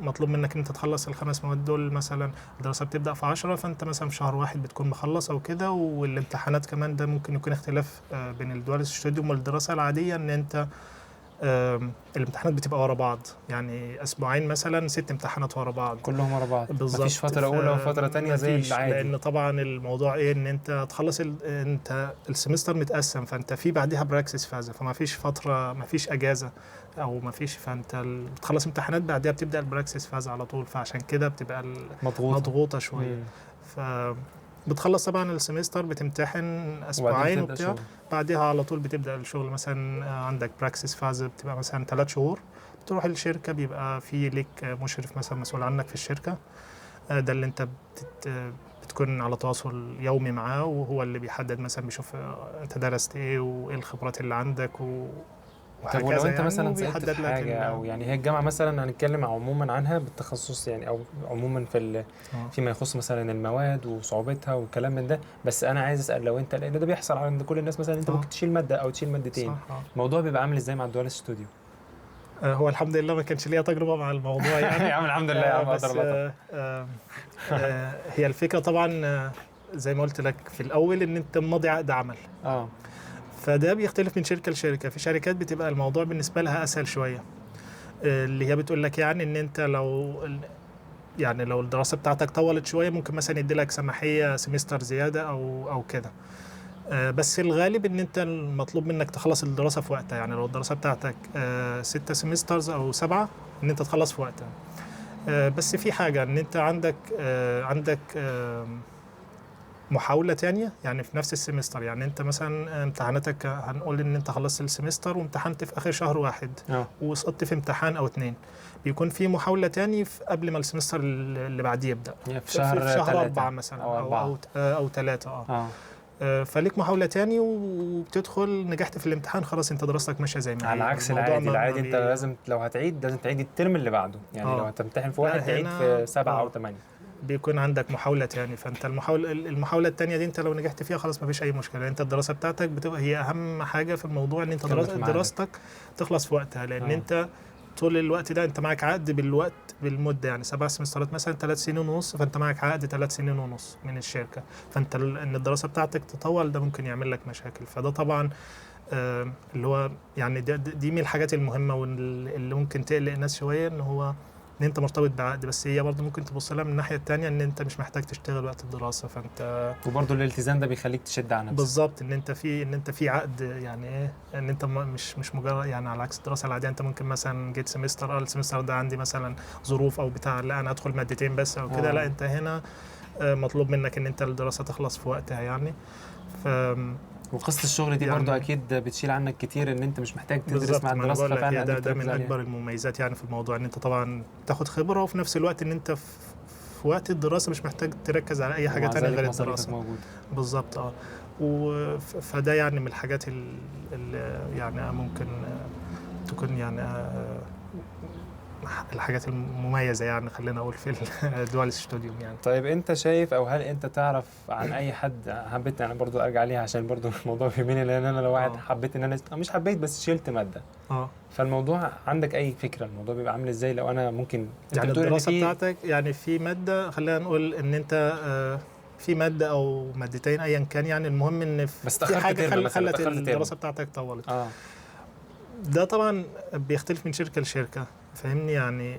مطلوب منك ان انت تخلص ال5 مواد دول. مثلا الدراسه بتبدا في 10، فانت مثلا في شهر واحد بتكون مخلص او كده. والامتحانات كمان ده ممكن يكون اختلاف بين الدول ستوديوم والدراسه العاديه، ان انت الامتحانات بتبقى ورا بعض. يعني اسبوعين مثلا 6 امتحانات ورا بعض. كلهم ورا بعض؟ بالظبط. مفيش فتره اولى وفتره تانية زي مفيش، العادي؟ لان طبعا الموضوع ايه، ان انت تخلص انت السمستر متقسم، فانت في بعدها براكسس فاز، فما فيش فتره، ما فيش اجازه او ما فيش. فانت بتخلص امتحانات بعدها بتبدا البراكسس فاز على طول. فعشان كده بتبقى مضغوطه شويه. ف بتخلص طبعا السمستر، بتمتحن اسبوعين وبتاع، بعدها على طول بتبدا الشغل. مثلا عندك براكسس فاز بتبقى مثلا 3 شهور، بتروح الشركه، بيبقى في ليك مشرف مثلا مسؤول عنك في الشركه. ده اللي انت بتكون على تواصل يومي معاه، وهو اللي بيحدد مثلا بيشوف انت درست ايه وايه الخبرات اللي عندك طب ولو انت يعني، مثلا سقطت وبيحدد في لك حاجه، او يعني هي الجامعه مثلا هنتكلم عموما عنها بالتخصص يعني، او عموما فيما يخص مثلا المواد وصعوبتها والكلام من ده. بس انا عايز اسال، لو انت، لان ده بيحصل عند كل الناس، مثلا انت ممكن تشيل ماده او تشيل مادتين، صح. الموضوع بيبقى عامل ازاي مع الدول ستوديو؟ هو الحمد لله ما كانش ليا تجربه مع الموضوع يعني. يا عم الحمد لله يا عم، بس قدر الله طبعا. هي الفكره طبعا زي ما قلت لك في الاول ان انت ماضي عقد عمل. فده بيختلف من شركه لشركه. في شركات بتبقى الموضوع بالنسبه لها اسهل شويه، اللي هي بتقول لك يعني ان انت لو الدراسه بتاعتك طولت شويه ممكن مثلا يدي لك سماحيه سمستر زياده او كده. بس الغالب ان انت المطلوب منك تخلص الدراسه في وقتها. يعني لو الدراسه بتاعتك 6 سمسترز او 7، ان انت تخلص في وقتها. بس في حاجه، ان انت عندك محاولة تانية يعني في نفس السمستر. يعني انت مثلا امتحاناتك هنقول ان انت خلصت السمستر وامتحنت في اخر شهر واحد وسقطت في امتحان او 2، بيكون في محاولة تاني قبل ما السمستر اللي بعديه يبدأ، في شهر 4 مثلا او 3. فليك محاولة تاني وبتدخل، نجحت في الامتحان، خلاص انت دراستك ماشية زي ما هي. على عكس العادي انت لازم لو هتعيد لازم تعيد الترم اللي بعده. يعني لو هتمتحن في واحد تعيد في 7 أو 8. بيكون عندك محاولة تاني. فانت المحاولة التانية دي انت لو نجحت فيها خلاص مفيش اي مشكلة. انت الدراسة بتاعتك بتبقى هي اهم حاجة في الموضوع، ان انت دراستك تخلص في وقتها. لان انت طول الوقت ده انت معاك عقد بالمده، يعني 7 سمسترات مثلا 3 سنين ونص، فانت معاك عقد 3 سنين ونص من الشركه. فانت ان الدراسه بتاعتك تطول ده ممكن يعمل لك مشاكل. فده طبعا اللي هو يعني دي من الحاجات المهمه واللي ممكن تقلق الناس شويه، ان هو ان انت مرتبط بعقد. بس هي برضه ممكن تبص لها من الناحيه التانية، ان انت مش محتاج تشتغل وقت الدراسه، فانت وبرضه الالتزام ده بيخليك تشد على نفسك. بالظبط ان انت في عقد، يعني ايه، ان انت مش مجرد يعني على عكس الدراسه العاديه. انت ممكن مثلا جيت سمستر، السمستر ده عندي مثلا ظروف او بتاع، لا انا ادخل مادتين بس او كده. لا انت هنا مطلوب منك ان انت الدراسه تخلص في وقتها يعني. ف وقصة الشغل دي يعني برضو أكيد بتشيل عنك كتير، إن أنت مش محتاج تدرس بالظبط، مع ما انا الدراسة، بقول لك ففعلا هي قادر ده من تركز عليها. اكبر المميزات يعني في الموضوع، ان انت طبعا تاخد خبره، وفي نفس الوقت ان انت في وقت الدراسه مش محتاج تركز على اي حاجه ومع تانية ذلك غير مصاريفك الدراسه. موجودة. بالظبط فده يعني من الحاجات اللي يعني ممكن تكون يعني الحاجات المميزة يعني، خلينا أقول في الدول ستوديوم يعني. طيب أنت شايف، أو هل أنت تعرف عن أي حد، حبيت أنا برضو أرجع ليها عشان برضو الموضوع في مني، لأن أنا لو واحد حبيت إن أنا مش حبيت بس شلت مادة، فالموضوع عندك أي فكرة الموضوع بيبقى عامل إزاي لو أنا ممكن يعني الدراسة بتاعتك يعني في مادة، خلينا نقول إن أنت في مادة أو مادتين أيا كان يعني، المهم إن في حاجة خلت الدراسة بتاعتك طولت. ده طبعا بيختلف من شركة لشركة، فاهمني يعني.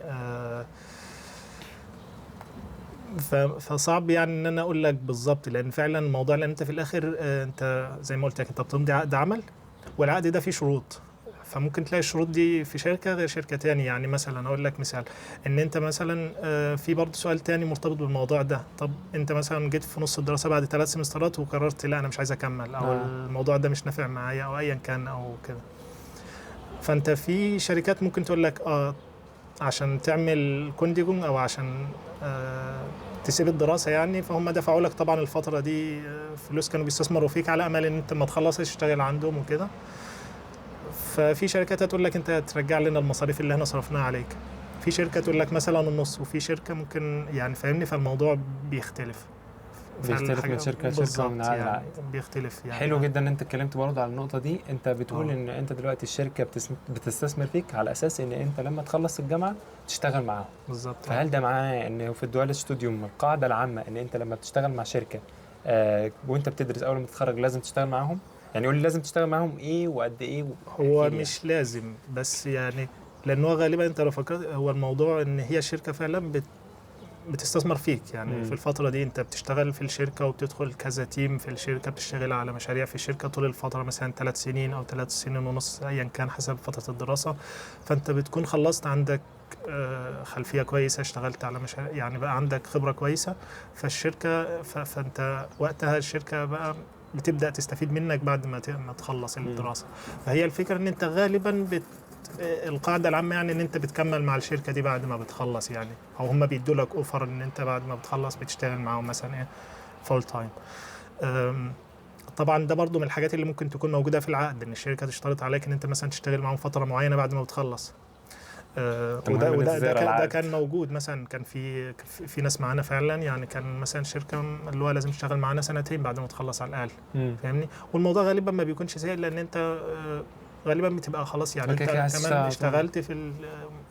فصعب يعني ان انا اقول لك بالظبط، لان فعلا الموضوع، لان انت في الاخر انت زي ما قلت لك انت بتمضي عقد عمل، والعقد ده فيه شروط. فممكن تلاقي الشروط دي في شركه غير شركه تاني. يعني مثلا اقول لك مثال، ان انت مثلا في برضه سؤال تاني مرتبط بالموضوع ده. طب انت مثلا جيت في نص الدراسه بعد 3 سمسترات وقررت لا انا مش عايز اكمل، او الموضوع ده مش نافع معايا او ايا كان او كده. فانت في شركات ممكن تقول لك عشان تعمل كونديجون او عشان تسيب الدراسه يعني، فهم دفعوا لك طبعا الفتره دي فلوس، كانوا بيستثمروا فيك على امل ان انت ما تخلصش تشتغل عندهم وكده. ففي شركات هتقول لك انت ترجع لنا المصاريف اللي احنا صرفناها عليك، في شركه تقول لك مثلا النص، وفي شركه ممكن يعني فاهمني. فالموضوع بيختلف من شركه لشركه ومن عقد يعني بيختلف يعني. حلو جدا ان انت اتكلمت برضه على النقطه دي. انت بتقول ان انت دلوقتي الشركه بتستثمر فيك على اساس ان انت لما تخلص الجامعه تشتغل معاهم. بالظبط. فهل ده معناه ان في الدول ستوديوم القاعده العامه ان انت لما بتشتغل مع شركه وانت بتدرس اول ما تتخرج لازم تشتغل معاهم؟ يعني قول لي لازم تشتغل معاهم ايه وقد ايه؟ هو مش لازم، بس يعني لانه غالبا انت لو فكرت، هو الموضوع ان هي الشركه فعلا بتستثمر فيك يعني. في الفترة دي انت بتشتغل في الشركة وبتدخل كذا تيم في الشركة، بتشتغل على مشاريع في الشركة طول الفترة، مثلا 3 سنين او 3 سنين ونص ايا كان حسب فترة الدراسة. فانت بتكون خلصت عندك خلفية كويسة، اشتغلت على مشاريع يعني، بقى عندك خبرة كويسة. فالشركة فانت وقتها الشركة بقى بتبدأ تستفيد منك بعد ما تخلص الدراسة. فهي الفكرة ان انت غالبا القاعده العامه يعني ان انت بتكمل مع الشركه دي بعد ما بتخلص يعني، او هم بيدوا لك اوفر ان انت بعد ما بتخلص بتشتغل معاهم مثلا ايه فول تايم. طبعا ده برضو من الحاجات اللي ممكن تكون موجوده في العقد، ان الشركه تشترط عليك ان انت مثلا تشتغل معاهم فتره معينه بعد ما بتخلص. ده كان موجود مثلا. كان في ناس معانا فعلا يعني، كان مثلا شركه اللي هو لازم تشتغل معانا 2 سنين بعد ما تخلص على الاقل، فاهمني. والموضوع غالبا ما بيكونش سهل، لان انت غالبا بتبقى خلاص يعني، انت كمان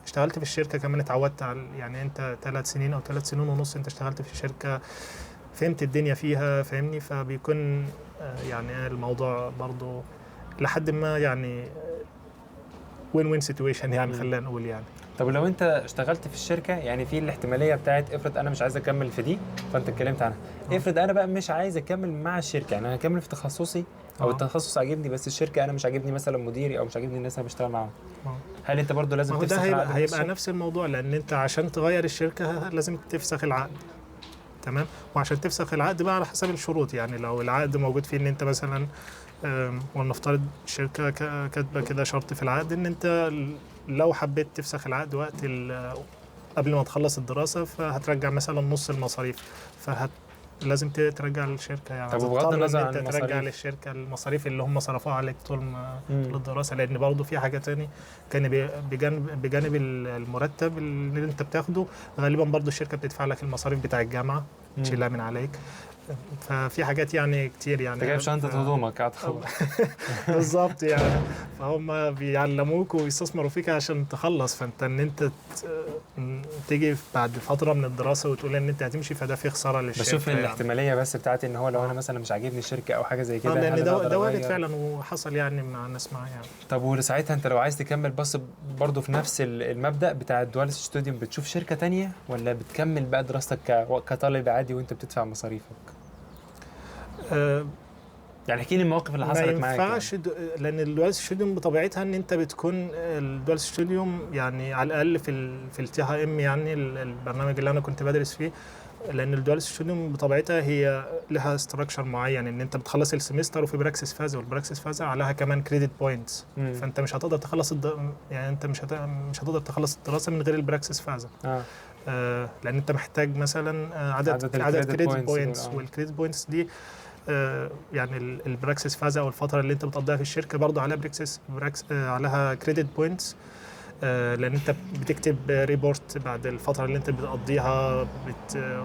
اشتغلت في الشركه كمان، اتعودت على يعني انت 3 سنين او 3 سنين ونص انت اشتغلت في الشركه، فهمت الدنيا فيها، فاهمني. فبيكون يعني الموضوع برضو لحد ما يعني وين سيتويشن يعني، خلينا نقول يعني. طب لو انت اشتغلت في الشركه، يعني في الاحتماليه بتاعت افرض انا مش عايز اكمل في دي، فانت اتكلمت عنها. افرض انا بقى مش عايز اكمل مع الشركه، يعني انا هكمل في تخصصي او التخصص عاجبني، بس الشركه انا مش عاجبني مثلا مديري او مش عاجبني الناس اللي بشتغل معاهم، هل انت برضو لازم تفسخ العقد؟ هيبقى نفس الموضوع، لان انت عشان تغير الشركه لازم تفسخ العقد، تمام. وعشان تفسخ العقد بقى على حسب الشروط يعني. لو العقد موجود فيه ان انت مثلا ولنفترض الشركه كاتبه كده شرط في العقد ان انت لو حبيت تفسخ العقد وقت قبل ما تخلص الدراسه، فهترجع مثلا نص المصاريف، لازم ترجع للشركه يعني. طب بغض النظر عن المصاريف، ترجع للشركه المصاريف اللي هم صرفوها عليك طول الدراسه، لان برضه في حاجه تاني كان بجانب المرتب اللي انت بتاخده، غالبا برضه الشركه بتدفع لك المصاريف بتاع الجامعه، تشيلها من عليك. ففي حاجات يعني كتير يعني انت جايب شنطه هدومك اعتقد. بالظبط يعني. فهم بيعلموك ويستثمروا فيك عشان تخلص، فانت ان انت تيجي بعد فتره من الدراسه وتقول ان انت هتمشي، فده في خساره للشركه. بشوف يعني الاحتماليه بس بتاعتي ان هو لو انا مثلا مش عاجبني الشركه او حاجه زي كده، لان هل انا اقدر ده وارد اغير؟ فعلا وحصل يعني مع ناس معايا يعني. طب وساعتها انت لو عايز تكمل بس برضه في نفس المبدأ بتاع الدوال ستوديوم، بتشوف شركة تانية ولا بتكمل بقى دراستك كطالب عادي وانت بتدفع مصاريفك؟ أه يعني احكي لي المواقف اللي ما حصلت معاك يعني. ينفعش لان الدوال ستوديوم بطبيعتها ان انت بتكون الدوال ستوديوم يعني على الاقل في التي اتش ام يعني البرنامج اللي انا كنت بدرس فيه. لان الدوال ستوديوم بطبيعتها هي لها ستراكشر معين، ان انت بتخلص السمستر وفي براكسس فازا، والبراكسس فازا عليها كمان كريدت بوينتس. فانت مش هتقدر تخلص يعني انت مش هتقدر تخلص الدراسه من غير البراكسس فازا. لان انت محتاج مثلا عدد كريدت بوينتس، والكريدت بوينتس دي يعني البراكسس فازا او الفتره اللي انت بتقضيها في الشركه برضو عليها عليها كريدت بوينتس. لان انت بتكتب ريبورت بعد الفتره اللي انت بتقضيها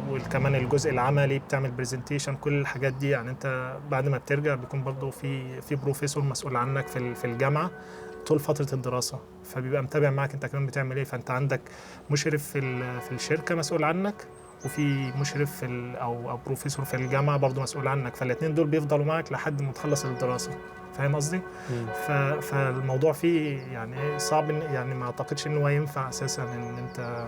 وكمان الجزء العملي بتعمل برزنتيشن، كل الحاجات دي يعني انت بعد ما بترجع بيكون برضو في بروفيسور مسؤول عنك في الجامعه طول فتره الدراسه، فبيبقى متابع معك انت كمان بتعمل ايه. فانت عندك مشرف في الشركه مسؤول عنك، وفي مشرف او بروفيسور في الجامعه برضو مسؤول عنك، فالاثنين دول بيفضلوا معك لحد ما تخلص الدراسه. فاهم قصدي؟ فالموضوع فيه يعني صعب، يعني ما اعتقدش ان هو ينفع اساسا ان انت،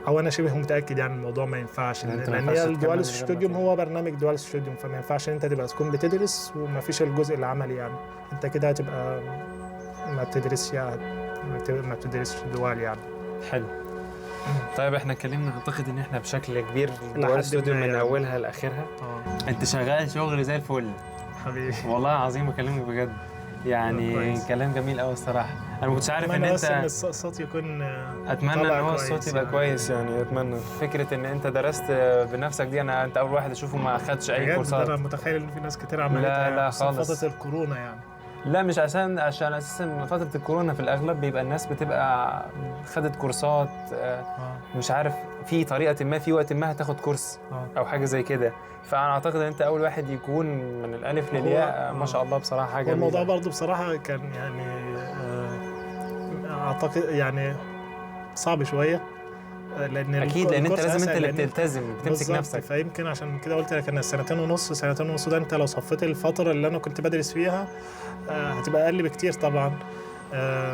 او انا شبه متاكد يعني الموضوع ما ينفعش، لان هي الدوال ستوديوم هو برنامج دوال ستوديوم، فما ينفعش ان انت تكون بتدرس وما فيش الجزء العملي. يعني انت كده هتبقى ما بتدرسش يعني، ما بتدرسش دوال يعني. حلو. طيب احنا اتكلمنا اعتقد ان احنا بشكل كبير دوال ستوديوم من اولها لاخرها. انت شغال شغل زي الفل حبيبي، والله العظيم بكلمك بجد يعني. كلام جميل قوي الصراحه. انا ما كنتش عارف ان انت الصوت يكون، اتمنى ان هو الصوت يبقى كويس يعني. اتمنى فكره ان انت درست بنفسك دي، انت اول واحد اشوفه ما خدش اي كورسات. انا متخيل ان في ناس كتير عملتها. لا خالص، فتره الكورونا يعني. لا مش عشان اساسا فتره الكورونا في الاغلب بيبقى الناس بتبقى خدت كورسات مش عارف في طريقه ما في وقت ما هتاخد كورس او حاجه زي كده. فانا اعتقد ان انت اول واحد يكون من الالف للياء ما شاء الله بصراحه حاجه جميله. الموضوع برضو بصراحه كان يعني اعتقد يعني صعب شويه، لان اكيد لان انت لازم انت اللي بتلتزم بتمسك نفسك. فيمكن عشان كده قلت لك انا سنتين ونص ده انت لو صفيت الفتره اللي انا كنت بدرس فيها هتبقى اقل بكتير طبعا.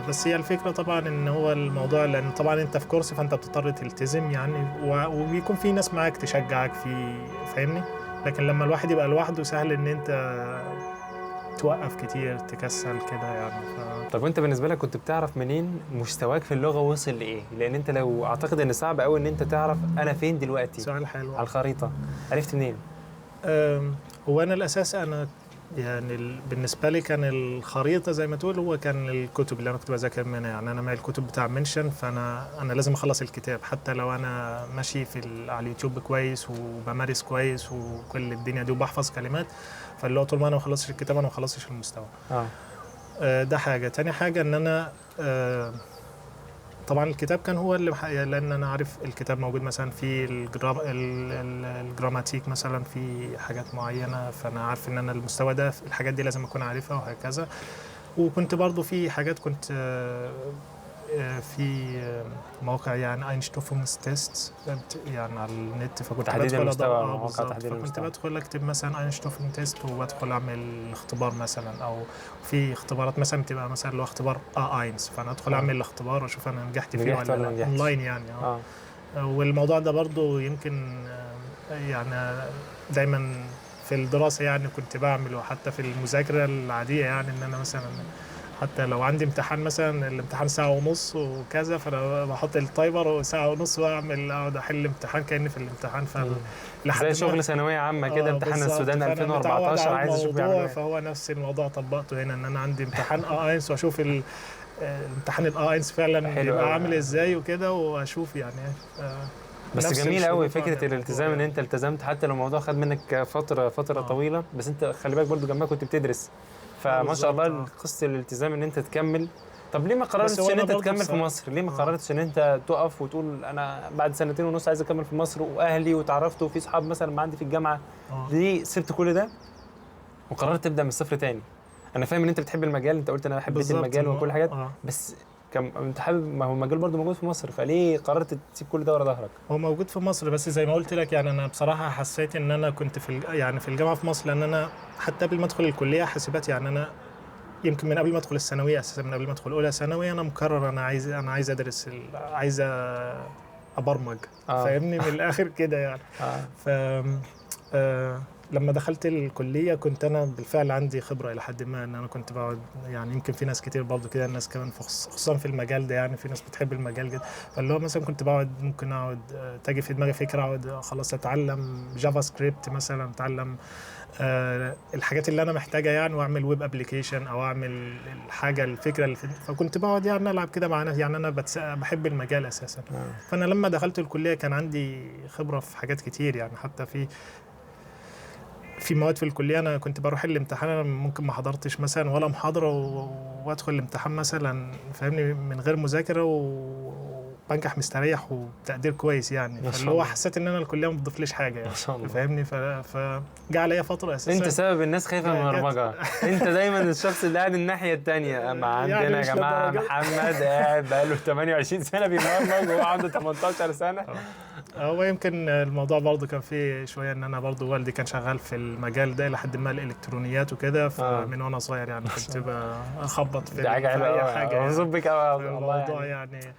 بس هي الفكره طبعا ان هو الموضوع، لان طبعا انت في كورس فانت بتضطر تلتزم يعني، وبيكون في ناس معاك تشجعك فاهمني. لكن لما الواحد يبقى لوحده سهل ان انت توقف كتير تكسل كده يعني. طب وانت بالنسبه لك كنت بتعرف منين مستواك في اللغه وصل لايه؟ لان انت لو اعتقد ان صعب قوي ان انت تعرف انا فين دلوقتي. سؤال حلو. على الخريطه عرفت منين؟ هو انا الاساس انا يعني بالنسبه لي كان الخريطه زي ما تقول هو كان الكتب اللي انا كنت بذاكر منها. يعني انا معي الكتب بتاع منشن، فانا لازم اخلص الكتاب حتى لو انا ماشي على اليوتيوب كويس وبمارس كويس وكل الدنيا دي وبحفظ كلمات، فاللي هو طول ما انا ما خلصتش الكتاب انا ما خلصتش المستوى. ده حاجه. تاني حاجه ان انا طبعا الكتاب كان هو اللي لان انا عارف الكتاب موجود مثلا في الجراماتيك مثلا في حاجات معينه، فانا عارف ان انا المستوى ده الحاجات دي لازم اكون عارفها وهكذا. وكنت برضو في حاجات كنت في موقع يعني اينشتوفنز تيست يعني على النت، فكنت بدخل اكتب مثلا اينشتوفن تيست وبدخل اعمل اختبار مثلا، او في اختبارات مثلا بتبقى مثلا لو اختبار اينز، فانا ادخل اعمل الاختبار واشوف انا نجحت فيه ولا لا اونلاين يعني. والموضوع ده برضو يمكن يعني دايما في الدراسه يعني كنت بعمله، حتى في المذاكره العاديه يعني ان انا مثلا حتى لو عندي امتحان مثلا الامتحان ساعة ونص وكذا، فانا بحط التايمر ساعة ونص واعمل اقعد احل الامتحان كاني في الامتحان. زي شغل ثانويه عامه كده، امتحان السودان 2014 عايز اشوف الموضوع. فهو نفس الموضوع طبقته هنا، ان انا عندي امتحان اينس واشوف الامتحان الاينس فعلا بيبقى عامل ازاي وكده، واشوف يعني بس جميل قوي فكره الالتزام ان انت التزمت حتى لو الموضوع خد منك فتره طويله، بس انت خلي بالك برضو جنبها كنت بتدرس، فما شاء الله قصه الالتزام ان انت تكمل طب ليه ما بس قررتش هو ان أنا انت برضه تكمل في مصر؟ ليه ما قررتش ان انت تقف وتقول انا بعد 2.5 سنين عايز اكمل في مصر واهلي وتعرفت وفي صحاب مثلا ما عندي في الجامعه؟ ليه سبت كل ده وقررت تبدا من الصفر تاني؟ انا فاهم ان انت بتحب المجال، انت قلت انا حبيت بالظبط المجال وكل حاجات، اه. بس انت حابب، ما هو المجال برضه موجود في مصر، فليه قررت تسيب كل ده ورا ظهرك؟ هو موجود في مصر، بس زي ما قلت لك يعني انا بصراحه حسيت ان انا كنت يعني في الجامعه في مصر، لان انا حتى قبل ما ادخل الكليه حاسبات، يعني انا يمكن من قبل ما ادخل الثانويه اساسا، من قبل ما ادخل اولى ثانوي انا مقرر انا عايز ادرس عايز ابرمج، فاهمني من الاخر كده يعني. ف لما دخلت الكليه كنت انا بالفعل عندي خبره الى حد ما، ان انا كنت بقعد يعني، يمكن في ناس كتير برضو كده، الناس كمان خصوصا في المجال ده يعني، في ناس بتحب المجال جدا، فاللي هو مثلا كنت بقعد ممكن اقعد تجي في دماغي فكره اقعد خلاص اتعلم جافا سكريبت مثلا، اتعلم الحاجات اللي انا محتاجها يعني، واعمل ويب ابلكيشن او اعمل الفكره اللي فكنت بقعد يعني العب كده مع ناس، يعني انا بحب المجال اساسا. فانا لما دخلت الكليه كان عندي خبره في حاجات كتير يعني، حتى في مواد في الكليه انا كنت بروح الامتحان، انا ممكن ما حضرتش مثلا ولا محاضره وادخل الامتحان مثلا فاهمني من غير مذاكره وبنجح مستريح وبتقدير كويس يعني. فاللي هو حسيت ان انا الكليه ما بتضيفليش حاجه يعني، فاهمني. فجاء عليا فتره اساسا انت سبب الناس خايفه من البرمجه، انت دايما الشخص اللي قاعد الناحيه الثانيه. ما عندنا يعني يا جماعه محمد قاعد بقاله 28 سنه بيبرمج وهو عنده 18 سنه. هو يمكن الموضوع برضه كان فيه شويه ان انا برضه والدي كان شغال في المجال ده لحد ما الالكترونيات وكده، فمن وانا صغير يعني كنت بخبط في اي حاجه مبسوط بك قوي الموضوع يعني.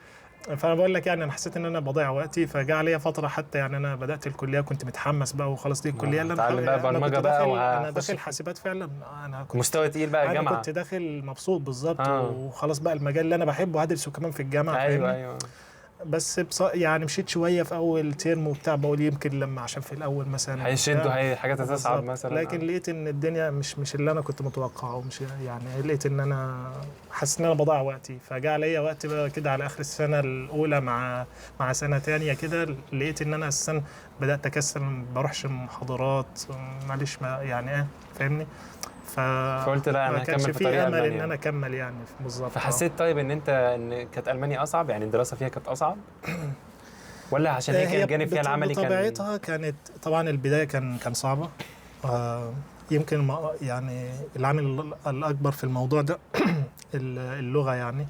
فانا بقول لك يعني انا حسيت ان انا بضيع وقتي، فجاء عليا فتره حتى يعني انا بدات الكليه كنت متحمس بقى وخلاص، دي الكليه اللي اتعلم بقى برمجه بقى، انا داخل حاسبات فعلا، انا كنت مستوى تقيل بقى انا جامعه، كنت داخل مبسوط بالظبط وخلاص بقى المجال اللي انا بحبه هدرسه كمان في الجامعه، ايوه فاهمني. ايوه. بس يعني مشيت شويه في اول ترم وبتاع، بقول يمكن لما عشان في الاول مثلا هيشدوا هي حاجات هتصعب مثلا، لكن لقيت ان الدنيا مش اللي انا كنت متوقعه، مش يعني لقيت ان انا حاسس ان انا بضيع وقتي. فجاء عليا وقت بقى كده على اخر السنه الاولى مع سنه تانية كده، لقيت ان انا اساسا بدات اكسل، ما بروحش المحاضرات، معلش ما يعني ايه فاهمني. فقلت لا انا هكمل في طريق امل المانيا ان انا اكمل يعني بالظبط. فحسيت طيب ان كانت المانيا اصعب، يعني الدراسه فيها كانت اصعب ولا عشان هي كان الجانب فيها العملي كان بطبيعتها كانت طبعا البدايه كان صعبه. يمكن يعني العامل الاكبر في الموضوع ده اللغه يعني،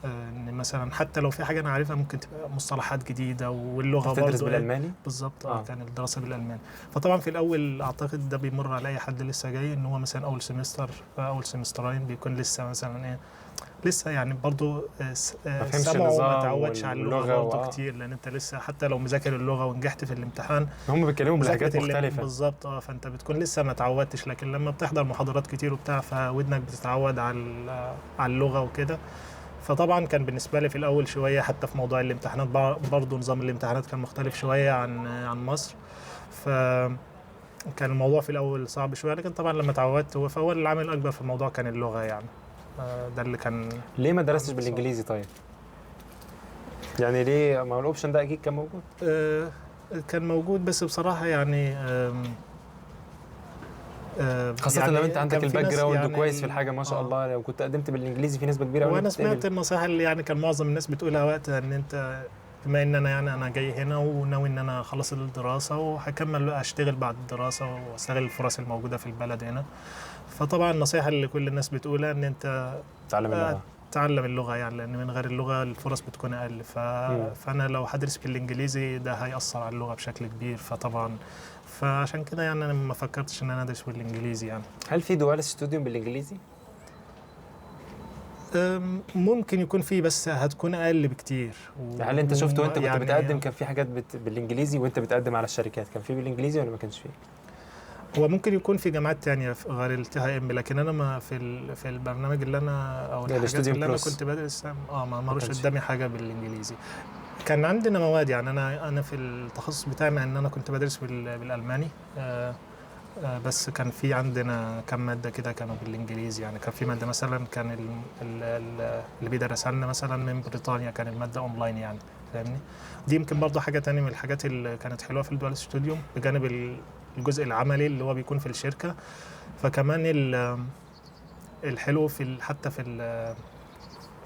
ان مثلا حتى لو في حاجه انا عارفها ممكن تبقى مصطلحات جديده، واللغه برضه بتدرس بالالماني بالظبط. كان الدراسه بالالماني. فطبعا في الاول اعتقد ده بيمر على اي حد لسه جاي، ان هو مثلا اول سمستر اول سمسترين بيكون لسه مثلا ايه، لسه يعني برضه سمعه وما تعودش على اللغه برضه كتير، لان انت لسه حتى لو مذاكر اللغه ونجحت في الامتحان هم بيتكلموا بلهجات مختلفه بالظبط. فانت بتكون لسه ما تعودتش، لكن لما بتحضر محاضرات كتير وبتاع فودنك بتتعود على اللغه وكده. فطبعا كان بالنسبه لي في الاول شويه، حتى في موضوع الامتحانات برضه نظام الامتحانات كان مختلف شويه عن مصر، فكان الموضوع في الاول صعب شويه، لكن طبعا لما اتعودت فهو العامل الاكبر في الموضوع كان اللغه يعني. ده اللي كان. ليه ما درستش بالانجليزي طيب؟ يعني ليه؟ ما هو الاوبشن ده اكيد كان موجود. كان موجود، بس بصراحه يعني خاصة يعني لو انت عندك الباك جراوند يعني كويس في الحاجة ما شاء الله، لو كنت قدمت بالانجليزي في نسبة كبيرة قوي. وانا سمعت النصيحة اللي يعني كان معظم الناس بتقولها وقتها، ان انت بما ان انا يعني انا جاي هنا وناوي ان انا اخلص الدراسة وهكمل بقى اشتغل بعد الدراسة واستغل الفرص الموجودة في البلد هنا. فطبعا النصيحة اللي كل الناس بتقولها ان انت تعلم اللغة يعني، لان من غير اللغة الفرص بتكون اقل. فانا لو هدرس بالانجليزي ده هيأثر على اللغة بشكل كبير، فعشان كده يعني انا ما فكرتش ان انا ادرس بالانجليزي يعني. هل في دوال ستوديوم بالانجليزي؟ ممكن يكون فيه، بس هتكون اقل بكتير. هل انت شفت وانت كنت بتقدم كان في حاجات بالانجليزي وانت بتقدم على الشركات كان في بالانجليزي ولا ما كانش فيه؟ هو ممكن يكون في جامعات تانية غير التي ام، لكن انا ما في البرنامج اللي انا او الحاجات اللي انا كنت بدرس ما مروش قدامي حاجه بالانجليزي. كان عندنا مواد يعني انا في التخصص بتاعي، مع ان انا كنت بدرس بالالماني، بس كان في عندنا كم ماده كده كانوا بالانجليزي يعني. كان في ماده مثلا كان اللي بيدرسها لنا مثلا من بريطانيا، كان الماده اونلاين يعني فاهمني. دي يمكن برضه حاجه تانية من الحاجات اللي كانت حلوه في الدوال ستوديوم، بجانب الجزء العملي اللي هو بيكون في الشركه. فكمان الحلو حتى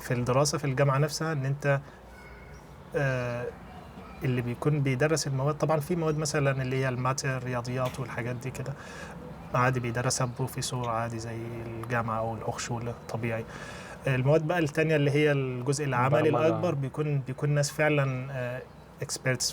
في الدراسة في الجامعة نفسها ان انت اللي بيكون بيدرس المواد، طبعا في مواد مثلا اللي هي الماتير الرياضيات والحاجات دي كده عادي بيدرسها بروفيسور عادي زي الجامعة او الأخشولة طبيعي. المواد بقى التانية اللي هي الجزء العملي الأكبر بيكون ناس فعلا اكسبيرتس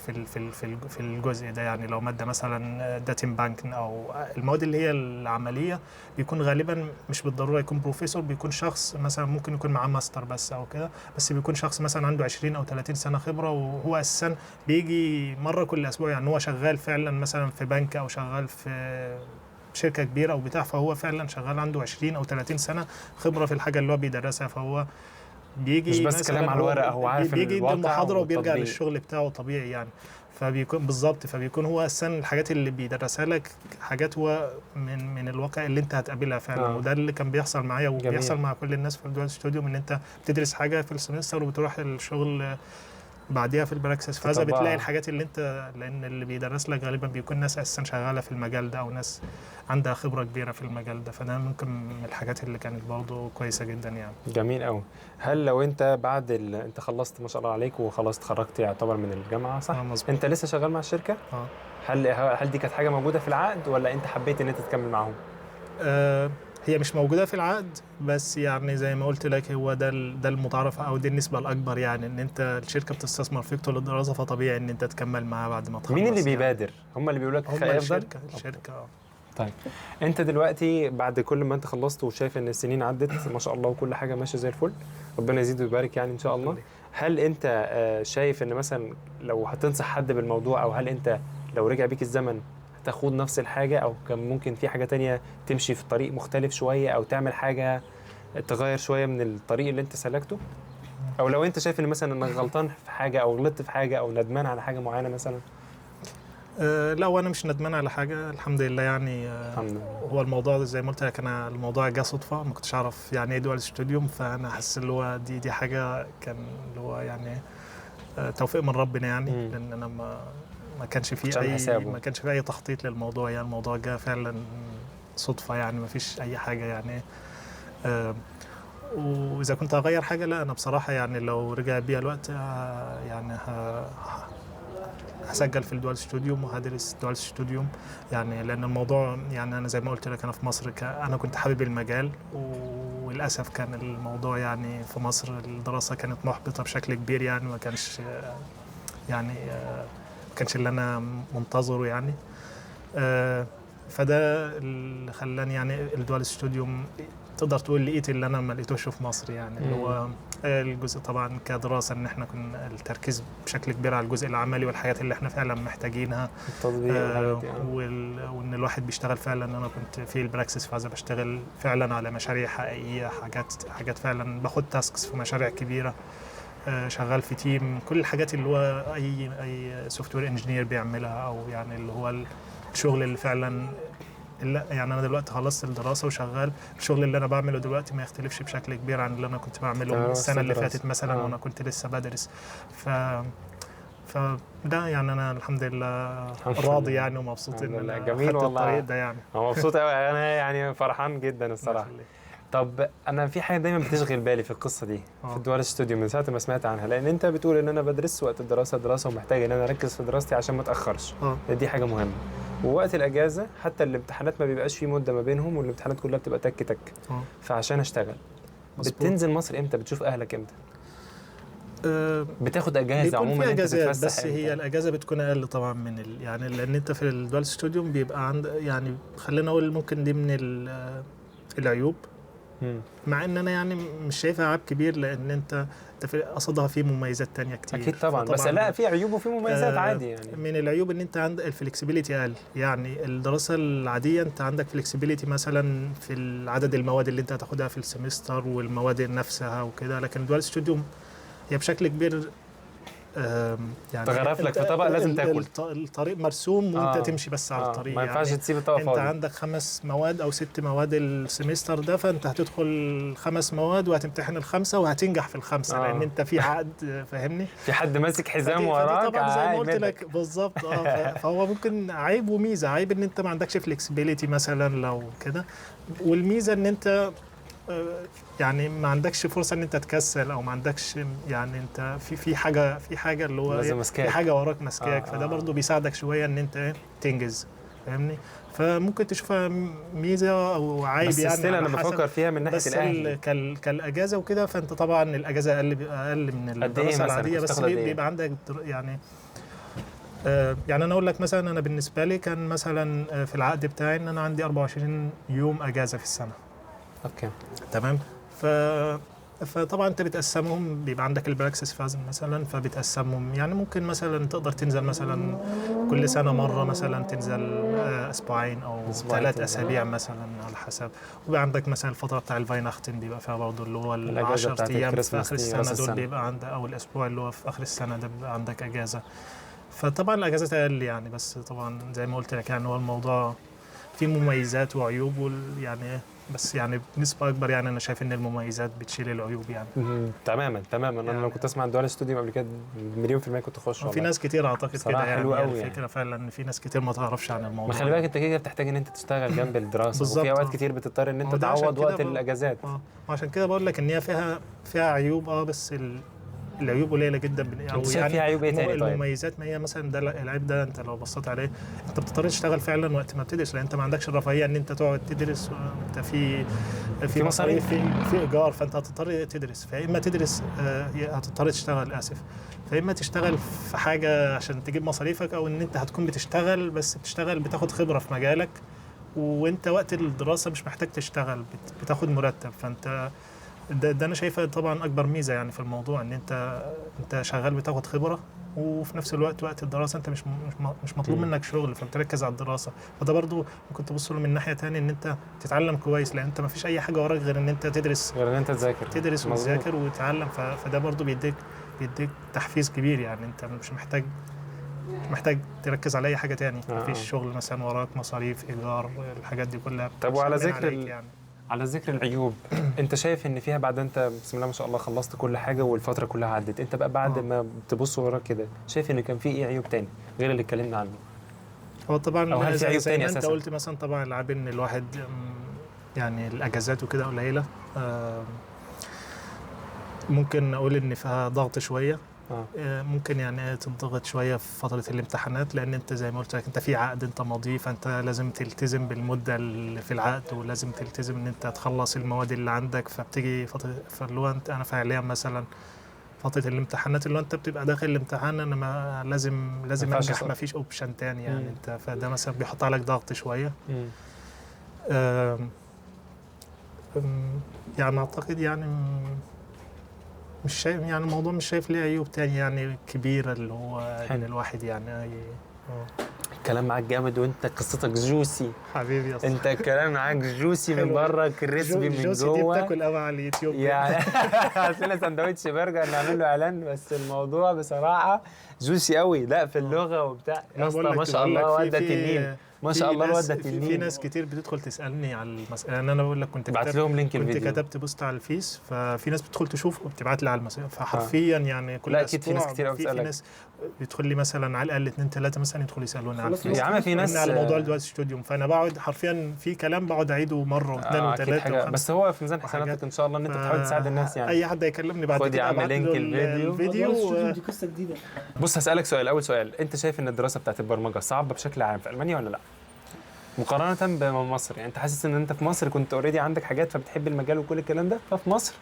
في الجزء ده. يعني لو ماده مثلا داتين بانك او المواد اللي هي العمليه بيكون غالبا مش بالضروره يكون بروفيسور، بيكون شخص مثلا ممكن يكون معاه ماستر بس او كده، بس بيكون شخص مثلا عنده 20 او 30 سنه خبره، وهو اساسا بيجي مره كل اسبوع. يعني هو شغال فعلا مثلا في بنك او شغال في شركه كبيره او بتاع، فهو فعلا شغال عنده 20 او 30 سنه خبره في الحاجه اللي هو بيدرسها. فهو بيجي مش بس كلام على الورق، هو عارف بيجي يدي الواقع المحاضره وبيرجع والتطبيق. للشغل بتاعه طبيعي يعني. فبيكون بالظبط، فبيكون هو اساسا الحاجات اللي بيدرسها لك حاجات هو من الواقع اللي انت هتقابلها فعلا. وده اللي كان بيحصل معايا وبيحصل مع كل الناس في الدول ستوديو، ان انت بتدرس حاجه في السمستر وبتروح الشغل بعديها في البراكسس، فهذا بتلاقي الحاجات اللي انت، لان اللي بيدرس لك غالبا بيكون ناس اساسا شغاله في المجال ده او ناس عندها خبره كبيره في المجال ده، فده ممكن من الحاجات اللي كانت برضه كويسه جدا يعني. جميل قوي. هل لو انت بعد انت خلصت ما شاء الله عليك وخلاص اتخرجت يعتبر من الجامعه صح؟ مظبوط. انت لسه شغال مع الشركه؟ هل دي كانت حاجه موجوده في العقد ولا انت حبيت ان انت تكمل معاهم؟ هي مش موجودة في العقد، بس يعني زي ما قلت لك هو ده المتعارف او دي النسبة الأكبر، يعني ان انت الشركة بتستثمر فيك طول الدراسة، فطبيعي ان انت تكمل معاها بعد ما تخلص. مين اللي يعني بيبادر؟ هم اللي بيقولوا لك خلي افضل؟ الشركة. طيب انت دلوقتي بعد كل ما انت خلصت وشايف ان السنين عدت ما شاء الله وكل حاجة ماشية زي الفل، ربنا يزيد ويبارك يعني ان شاء الله، هل انت شايف ان مثلا لو هتنصح حد بالموضوع، او هل انت لو رجع بيك الزمن تاخد نفس الحاجة، او كان ممكن في حاجة تانية تمشي في طريق مختلف شوية، او تعمل حاجة تغير شوية من الطريق اللي انت سلكته؟ او لو انت شايف ان مثلا انك غلطان في حاجة او غلطت في حاجة او ندمان على حاجة معينة مثلا؟ لا، وانا مش ندمان على حاجه الحمد لله يعني. الحمد لله. هو الموضوع زي ما قلت لك، انا الموضوع جه صدفه، ما كنتش اعرف يعني ايه دول ستوديوم، فانا حاسس اللي هو دي حاجه كان اللي هو يعني توفيق من ربنا يعني. لان انا ما كانش في اي تخطيط للموضوع يعني. الموضوع جه فعلا صدفه يعني، ما فيش اي حاجه يعني. واذا كنت هغير حاجه، لا انا بصراحه يعني لو رجع بيها الوقت يعني هسجل في الدول ستوديوم وهدرس دول ستوديوم يعني. لان الموضوع يعني انا زي ما قلت لك انا في مصر انا كنت حابب المجال، وللاسف كان الموضوع يعني في مصر الدراسه كانت محبطه بشكل كبير يعني. ما كانش يعني ما كانش اللي انا منتظره يعني. فده اللي خلاني يعني الدول ستوديوم تقدر تقول لقيت اللي انا ما لقيتوش في مصر يعني. اللي هو الجزء طبعا كدراسه ان احنا كنا التركيز بشكل كبير على الجزء العملي والحاجات اللي احنا فعلا محتاجينها، التطبيق وان الواحد بيشتغل فعلا. انا كنت في البراكسس فازا بشتغل فعلا على مشاريع حقيقيه، حاجات فعلا باخد تاسكس في مشاريع كبيره، شغال في تيم، كل الحاجات اللي هو اي سوفت وير انجينير بيعملها، او يعني اللي هو الشغل اللي فعلا يعني انا دلوقتي خلصت الدراسه وشغال. الشغل اللي انا بعمله دلوقتي ما يختلفش بشكل كبير عن اللي انا كنت بعمله السنه اللي فاتت مثلا وانا كنت لسه بدرس. فده يعني انا الحمد لله راضي يعني ومبسوط ان انا جميل خدت والله. الطريق ده يعني. مبسوط قوي انا يعني فرحان جدا الصراحه. طب انا في حاجه دايما بتشغل بالي في القصه دي في الدول ستوديو من ساعه ما سمعت عنها، لان انت بتقول ان انا بدرس وقت الدراسه دراسه ومحتاج ان انا اركز في دراستي عشان ما اتاخرش. دي حاجه مهمه. ووقت الاجازه حتى الامتحانات ما بيبقاش في مده ما بينهم، والامتحانات كلها بتبقى تك تك. فعشان اشتغل بتنزل مصر امتى؟ بتشوف اهلك امتى؟ بتاخد اجازه عموما في انت اجازات، بس امتى؟ هي الاجازه بتكون اقل طبعا من يعني لان انت في الدول ستوديو بيبقى عند يعني خلينا اقول ممكن دي من العيوب. مع ان انا يعني مش شايفها عيب كبير، لان انت في قصدها في مميزات تانية كتير. اكيد طبعا، بس لا في عيوب وفي مميزات عادي يعني. من العيوب ان انت عندك الفلكسبيليتي اقل. يعني الدراسه العاديه انت عندك فلكسبيليتي مثلا في عدد المواد اللي انت هتاخدها في السمستر والمواد نفسها وكده، لكن الدول ستوديو هي بشكل كبير يعني تغرف لك في طبق لازم تاكل. الطريق مرسوم وانت تمشي بس على الطريق. ما ينفعش يعني تسيب الطبق فاضي. انت عندك 5 مواد او 6 مواد السمستر ده، فانت هتدخل 5 مواد وهتمتحن ال5 وهتنجح في ال5 لان انت في عقد فاهمني، في حد ماسك حزام وراك. طبعا زي ما قلت لك بالظبط. فهو ممكن عيب وميزه. عيب ان انت ما عندكش فلكسبيليتي مثلا لو كده، والميزه ان انت يعني ما عندكش فرصه ان انت تكسل، او ما عندكش يعني انت في حاجه اللي هو لازم في مسكاك. حاجه وراك ماسكاك، فده آه. برضو بيساعدك شويه ان انت تنجز، فاهمني؟ فممكن تشوفها ميزه او عيب بس يعني ستيل على انا حسب. بفكر فيها من ناحيه بس الاهلي. كالاجازه وكده، فانت طبعا الاجازه اقل من قد ايه الدراسه مثلا العاديه، كنت بس بتاخد قد ايه؟ بيبقى عندك يعني يعني انا اقول لك مثلا، انا بالنسبه لي كان مثلا في العقد بتاعي ان انا عندي 24 يوم اجازه في السنه. اوكي. تمام. ف فطبعا انت بتقسمهم، بيبقى عندك البراكسس فازم مثلا، فبتقسمهم يعني ممكن مثلا تقدر تنزل مثلا كل سنه مره، مثلا تنزل اسبوعين او اسبوعين 3 تنزل. اسابيع مثلا على حسب. وبيبقى عندك مثلا الفتره بتاع الفايناختن، بيبقى فيها برضه اللي هو الاجازه ال10 بتاعت ايام في الكريسماس اخر دي راس السنه دول السنه. بيبقى عندك، او الاسبوع اللي هو في اخر السنه ده بيبقى عندك اجازه. فطبعا الاجازات اقل يعني، بس طبعا زي ما قلت لك يعني هو الموضوع فيه مميزات وعيوب يعني، بس يعني بنسبة أكبر يعني أنا شايف إن المميزات بتشيل العيوب يعني. تماما تماما. انا لو يعني كنت اسمع الدول استوديو قبل كده مليون في المية كنت اخش في والله. ناس كتير أعتقد كده بصراحه حلو يعني، قوي الفكرة يعني. فعلا إن في ناس كتير ما تعرفش عن ما الموضوع خلي بالك ده. انت كده بتحتاج ان انت تشتغل جنب الدراسه، وفي بالظبط اوقات كتير بتضطر ان ما انت هو ده عشان تعوض كده وقت الاجازات. وعشان كده بقول لك إن هي فيها عيوب بس العيوب قليله جدا انت او شايف فيها يعني عيوب ايه تاني طيب؟ المميزات، ما هي مثلا ده العيب ده انت لو بصيت عليه انت بتضطر تشتغل فعلا وقت ما بتدرس، لان انت ما عندكش الرفاهيه ان انت تقعد تدرس، انت في في مصاريف. مصاريف، في ايجار، فانت هتضطر تدرس، فيا اما تدرس هتضطر تشتغل، اسف، فيا اما تشتغل في حاجه عشان تجيب مصاريفك، او ان انت هتكون بتشتغل بس بتشتغل بتاخد خبره في مجالك، وانت وقت الدراسه مش محتاج تشتغل، بتاخد مرتب. فانت ده انا شايفه طبعا اكبر ميزه يعني في الموضوع، ان انت شغال بتاخد خبره، وفي نفس الوقت وقت الدراسه انت مش مطلوب منك شغل، فبتركز على الدراسه. فده برضو ممكن تبص له من ناحيه تانية، ان انت تتعلم كويس، لان انت ما فيش اي حاجه وراك غير ان انت غير ان انت تذاكر. تدرس مظبوط. وتذاكر وتتعلم. فده برضو بيديك تحفيز كبير يعني، انت مش محتاج تركز على اي حاجه تاني، مفيش شغل مثلا وراك، مصاريف، ايجار، الحاجات دي كلها طب وعلى مأمنة ذكر عليك يعني. على ذكر العيوب، انت شايف ان فيها بعد انت بسم الله ما شاء الله خلصت كل حاجه والفتره كلها عدت، انت بقى بعد ما بتبص وراك كده شايف ان كان في ايه عيوب تاني غير اللي اتكلمنا عنه؟ هو او طبعا هل في عيوب زي تاني ما انت اساسا؟ قلت مثلا، طبعا العيب ان الواحد يعني الاجازات وكده قليله، ممكن اقول ان فيها ضغط شويه، ممكن يعني تضغط شويه في فتره الامتحانات، لان انت زي ما قلت لك انت في عقد انت ماضيه، فانت لازم تلتزم بالمده اللي في العقد، ولازم تلتزم ان انت تخلص المواد اللي عندك، فبتيجي فتره، فاللي هو انا فعليا مثلا فتره الامتحانات اللي هو انت بتبقى داخل الامتحان، انا ما لازم انجح، ما فيش اوبشن تاني يعني. انت فده مثلا بيحط عليك ضغط شويه. يعني اعتقد يعني مش شايف يعني الموضوع، مش شايف ليه عيوب تاني يعني كبيرة، اللي هو ان الواحد يعني الكلام معاك جامد، وانت قصتك جوسي حبيبي يا انت الكلام معاك جوسي من حلوة. بره، كريسبي من جوسي دي جوه بتاكل قوي على اليوتيوب يعني. عشان سندوتش برجر نعمل له اعلان، بس الموضوع بصراحه جوسي قوي، لا في اللغه وبتاع يا انا اسطى، ما شاء بقول لك الله واد تنين، ما شاء الله الواد ده في تنين. ناس كتير بتدخل تسالني على المسألة، يعني انا بقول لك بعت لهم لينك كنت الفيديو. كتبت بوست على الفيس، ففي ناس بتدخل تشوف وبتبعت لي على المسألة، فحرفيا يعني كل لا اكيد في ناس اسبوع كتير قوي في بتسالك. ناس بيدخل لي مثلا على الاقل 2 3 مثلا يدخلوا يسالوني على الفيس يا عم في ناس على موضوع الدوال ستوديوم، فانا بقعد حرفيا في كلام بقعد اعيده مره واثنين اكيد وثلاثه حاجه، وخمسه، بس هو في ميزان حسناتك ان شاء الله ان انت بتحاول تساعد الناس يعني. اي حد يكلمني بعد خد يا كده عم ابعت لينك له الفيديو. دي قصه جديده. بص هسألك سؤال، أول سؤال، أنت شايف إن الدراسة بتاعت البرمجة صعبة بشكل عام في ألمانيا ولا لأ؟ مقارنة بمصر، يعني أنت حاسس إن أنت في مصر كنت أوريدي عندك حاجات فبتحب المجال وكل الكلام ده، ففي مصر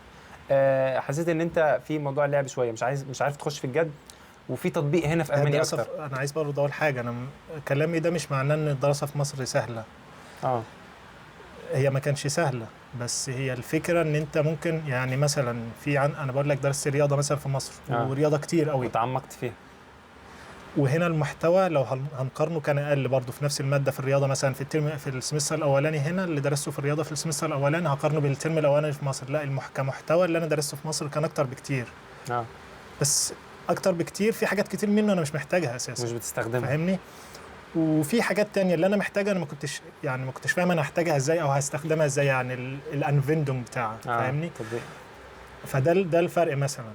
حسيت إن أنت في موضوع اللعب شوية، مش عارف تخش في الجد، وفي تطبيق هنا في ألمانيا أكتر. انا عايز برضه اقول حاجه، انا كلامي ده مش معناه ان الدراسه في مصر سهله. هي ما كانش سهله، بس هي الفكره ان انت ممكن يعني مثلا انا بقول لك درست رياضه مثلا في مصر، ورياضه كتير قوي وتعمقت فيها، وهنا المحتوى لو هنقارنه كان اقل برضه في نفس الماده في الرياضه، مثلا في السمستر الاولاني هنا اللي درسته في الرياضه في السمستر الاولاني هقارنه بالترم الاولاني في مصر، لا كمحتوى اللي انا درسته في مصر كان اكتر بكتير. بس اكتر بكتير في حاجات كتير منه انا مش محتاجها اساسا، مش بتستخدمها، فاهمني؟ وفي حاجات تانية اللي انا محتاجها انا ما كنتش فاهم انا هحتاجها ازاي او هستخدمها ازاي، يعني الانفندنج بتاعها، فاهمني؟ فده الفرق مثلا.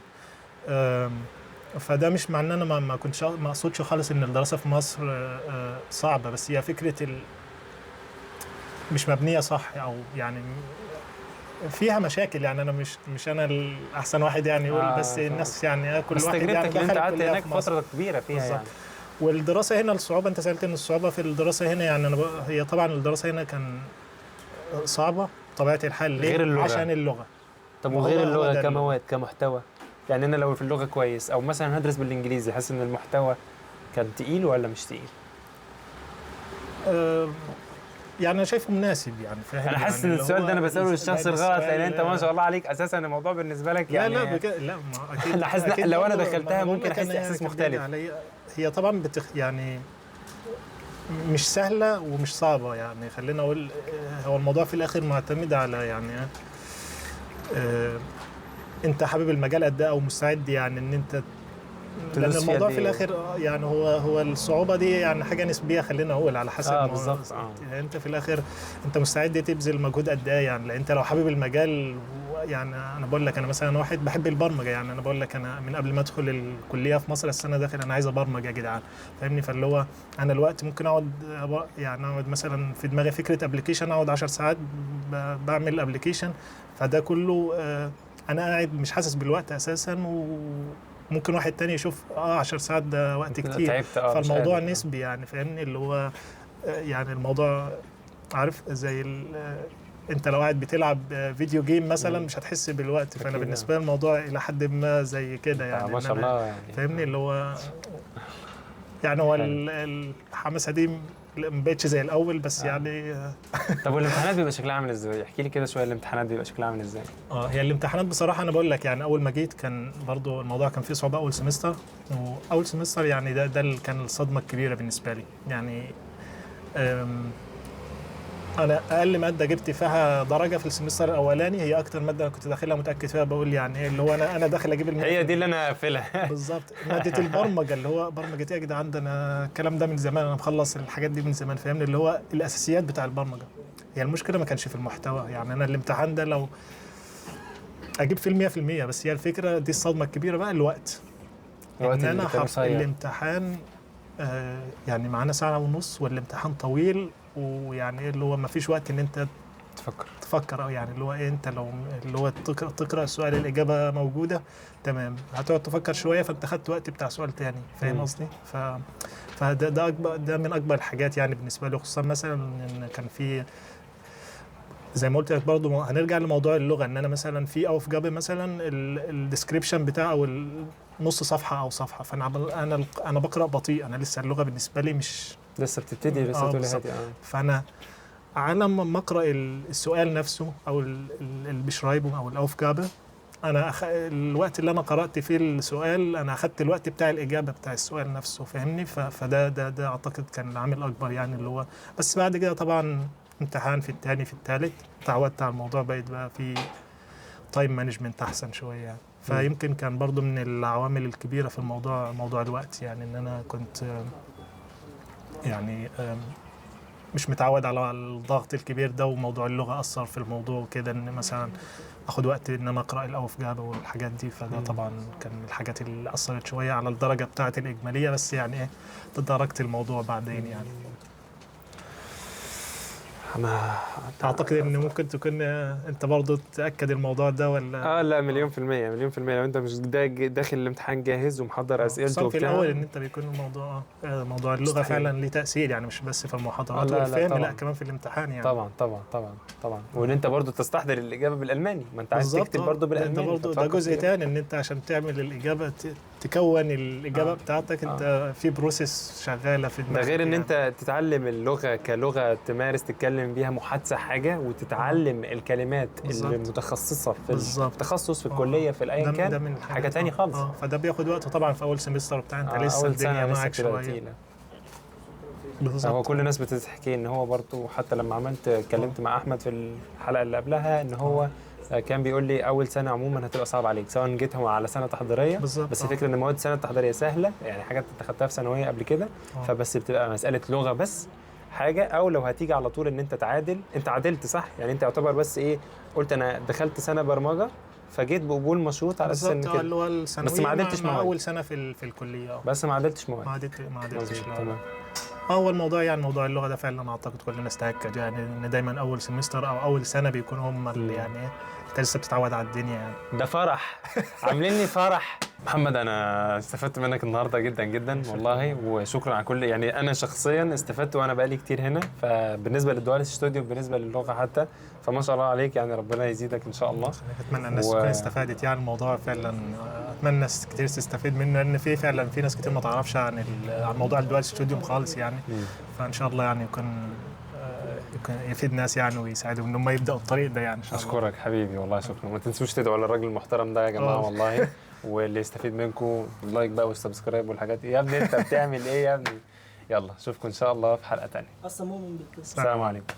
فده مش معناه انا ما اقصدش خالص ان الدراسه في مصر صعبه، بس هي فكره مش مبنيه صح، او يعني فيها مشاكل يعني. انا مش انا الاحسن واحد يعني يقول، بس الناس يعني كل بس واحد يعني تجربتك اللي انت دخل قعدت الكلية هناك في مصر. فتره كبيره فيها بالظبط. يعني. والدراسه هنا الصعوبه، انت سالت ان الصعوبه في الدراسه هنا يعني هي طبعا الدراسه هنا كان صعبه بطبيعه الحال. ليه؟ غير اللغة. عشان اللغه. طب ما وغير هو اللغه ده كمواد كمحتوى، يعني انا لو في اللغه كويس او مثلا هدرس بالانجليزي، حاسس ان المحتوى كان تقيل ولا مش تقيل؟ آه، يعني انا شايفه مناسب يعني، فاهم؟ انا حاسس يعني ان اللي السؤال ده انا هو بساله للشخص لأن الغلط، لان السؤال انت ما شاء الله عليك اساسا الموضوع بالنسبه لك لا يعني. لا لا ما اكيد انا حاسس اكيد لو انا برضه. دخلتها أنا بقول ممكن لك احس أنا احساس كان باين مختلف. عليا. هي طبعا يعني مش سهله ومش صعبه يعني. خلينا اقول هو الموضوع في الاخر معتمد على يعني آه، انت حابب المجال قد ايه او مستعد يعني ان انت. لان تدوس فيها الموضوع قد في ايه؟ الاخر يعني هو الصعوبه دي يعني حاجه نسبيه، خلينا اقول على حسب ما بالظبط. يعني انت في الاخر انت مستعد تبذل مجهود قد ايه يعني. لان انت لو حابب المجال يعني انا بقول لك انا مثلا واحد بحب البرمجه يعني. انا بقول لك انا من قبل ما ادخل الكليه في مصر السنه داخل انا عايز ابرمج يا جدعان، فاهمني؟ فاللي هو انا الوقت ممكن اقعد يعني اقعد مثلا في دماغي فكره ابلكيشن، اقعد 10 ساعات بعمل ابلكيشن. فده كله انا قاعد مش حاسس بالوقت اساسا. ممكن واحد تاني يشوف 10 ساعات ده وقت كتير. تعبت مش فالموضوع قادر. نسبي يعني، فاهمني؟ اللي هو يعني الموضوع عارف زي انت لو قاعد بتلعب فيديو جيم مثلا مش هتحس بالوقت. فانا أكيد. بالنسبه لي الموضوع الى حد ما زي كده يعني. ما شاء إن أنا الله يعني. فاهمني اللي هو يعني هو حلو. الحماسه دي ما بقتش زي الاول بس يعني طب والامتحانات بيبقى شكلها عامل ازاي؟ احكي لي كده شويه، الامتحانات بيبقى شكلها عامل ازاي؟ هي الامتحانات بصراحه انا بقول لك يعني اول ما جيت كان برضو الموضوع كان فيه صعوبه اول سمستر. واول سمستر يعني ده اللي كان الصدمه الكبيره بالنسبه لي يعني. انا اقل ماده جبت فيها درجه في السمستر الاولاني هي اكتر ماده انا كنت داخلها متاكد فيها. بقول يعني ايه اللي هو انا داخل اجيب هي دي اللي انا قافلها. بالظبط. ماده البرمجه اللي هو برمجه ايه يا جدعان؟ ده انا الكلام ده من زمان، انا مخلص الحاجات دي من زمان، فاهمني؟ اللي هو الاساسيات بتاع البرمجه. هي المشكله ما كانش في المحتوى يعني. انا الامتحان ده لو اجيب فيه 100%، بس هي الفكره دي الصدمه الكبيره بقى الوقت. ان انا الامتحان يعني معانا ساعه ونص والامتحان طويل، ويعني ايه اللي هو ما فيش وقت ان انت تفكر. او يعني اللي هو ايه انت لو اللي هو تقرا السؤال الاجابه موجوده تمام، هتقعد تفكر شويه فانت خدت وقت بتاع سؤال تاني، فاهم قصدي؟ فده اكبر، ده من اكبر الحاجات يعني بالنسبه لي. خصوصا مثلا ان كان في زي ما قلت لك برضه هنرجع لموضوع اللغه. ان انا مثلا في او في جابي مثلا الديسكريبشن بتاعه او نص صفحه او صفحه، انا بقرا بطيء. انا لسه اللغه بالنسبه لي مش لسه بتبتدي، لسه تقولي هادي. فانا على ما اقرا السؤال نفسه او البشرايبو او الاوفجابه، انا الوقت اللي انا قرات فيه السؤال انا اخدت الوقت بتاع الاجابه بتاع السؤال نفسه، فاهمني؟ فده اعتقد كان العامل الاكبر يعني اللي هو. بس بعد كده طبعا امتحان في الثاني في الثالث تعودت على الموضوع، بقيت بقى في تايم مانجمنت احسن شويه يعني. فيمكن كان برضو من العوامل الكبيره في الموضوع موضوع الوقت يعني. ان انا كنت يعني مش متعود على الضغط الكبير ده، وموضوع اللغه اثر في الموضوع وكده. ان مثلا اخد وقت ان انا اقرا الاوفجابه والحاجات دي، فده طبعا كان من الحاجات اللي اثرت شويه على الدرجه بتاعه الاجماليه. بس يعني ايه تداركت الموضوع بعدين يعني. انا اعتقد ان ممكن تكون انت برضو تاكد الموضوع ده ولا؟ لا، مليون في المية مليون في المية. لو انت مش داخل الامتحان جاهز ومحضر اسئلته في الاول ان انت بيكون الموضوع موضوع اللغه مستحيل. فعلا ليه تاثير يعني، مش بس في المحاضرات والفهم، لا كمان في الامتحان يعني. طبعا وان انت برضو تستحضر الاجابه بالالماني، ما انت عايز تكتب برضو بالالماني. ده برضو ده جزء تاني، ان انت عشان تعمل الاجابه تكون الاجابه بتاعتك انت في بروسيس شغاله في دماغك. ده غير ان يعني انت تتعلم اللغه كلغه تمارس تتكلم بيها محادثه حاجه، وتتعلم الكلمات المتخصصه في التخصص في الكليه في الايا كان حاجه تاني خالص. فده بياخد وقت طبعا في اول سمستر بتاع انت لسه الدنيا معاك شويه. هو كل الناس بتحكي ان هو برضو، حتى لما اتكلمت مع احمد في الحلقه اللي قبلها ان هو كان بيقول لي اول سنه عموما هتبقى صعب عليك سواء جيتهم على سنه تحضيريه. بس الفكره ان مواد السنه التحضيريه سهله يعني، حاجات انت خدتها في ثانويه قبل كده. فبس بتبقى مساله لغه بس حاجه، او لو هتيجي على طول ان انت تعادل. انت عادلت صح يعني، انت يعتبر بس ايه قلت انا دخلت سنه برمجه فجيت بقبول مشروط على اساس ان كده. اللي هو الثانويه بس ما عدلتش مع اول سنه في الكليه. بس ما عدلتش مواد. ما عدلتش تمام. هو الموضوع يعني موضوع اللغة ده فعلا أعتقد كلنا نستأكد يعني إن دايما أول سمستر أو أول سنة بيكون هم اللي يعني أنت لسه بتتعود على الدنيا يعني. ده فرح، عاملين لي فرح. محمد انا استفدت منك النهارده جدا جدا والله، وشكرا على كل، يعني انا شخصيا استفدت وانا بقالي كتير هنا، فبالنسبه للدوال ستوديو بالنسبه للغه حتى، فما شاء الله عليك يعني، ربنا يزيدك ان شاء الله. أتمنى الناس تكون استفادت يعني الموضوع فعلا، أتمنى الناس كتير تستفيد منه لأن في فعلا في ناس كتير ما تعرفش عن موضوع الدوال ستوديو خالص يعني. فإن شاء الله يعني يكون يفيد الناس يعني ويساعدهم إنهم يبدأوا الطريق ده يعني إن شاء الله. اشكرك حبيبي والله، شكرا. ما تنسوش تدعوا للراجل المحترم ده يا جماعه والله. واللي يستفيد منكم اللايك بقى والسبسكرايب والحاجات دي. يا ابني انت بتعمل ايه يا ابني؟ يلا اشوفكم ان شاء الله في حلقه تانية. اصلا مؤمن بالقصه. السلام عليكم.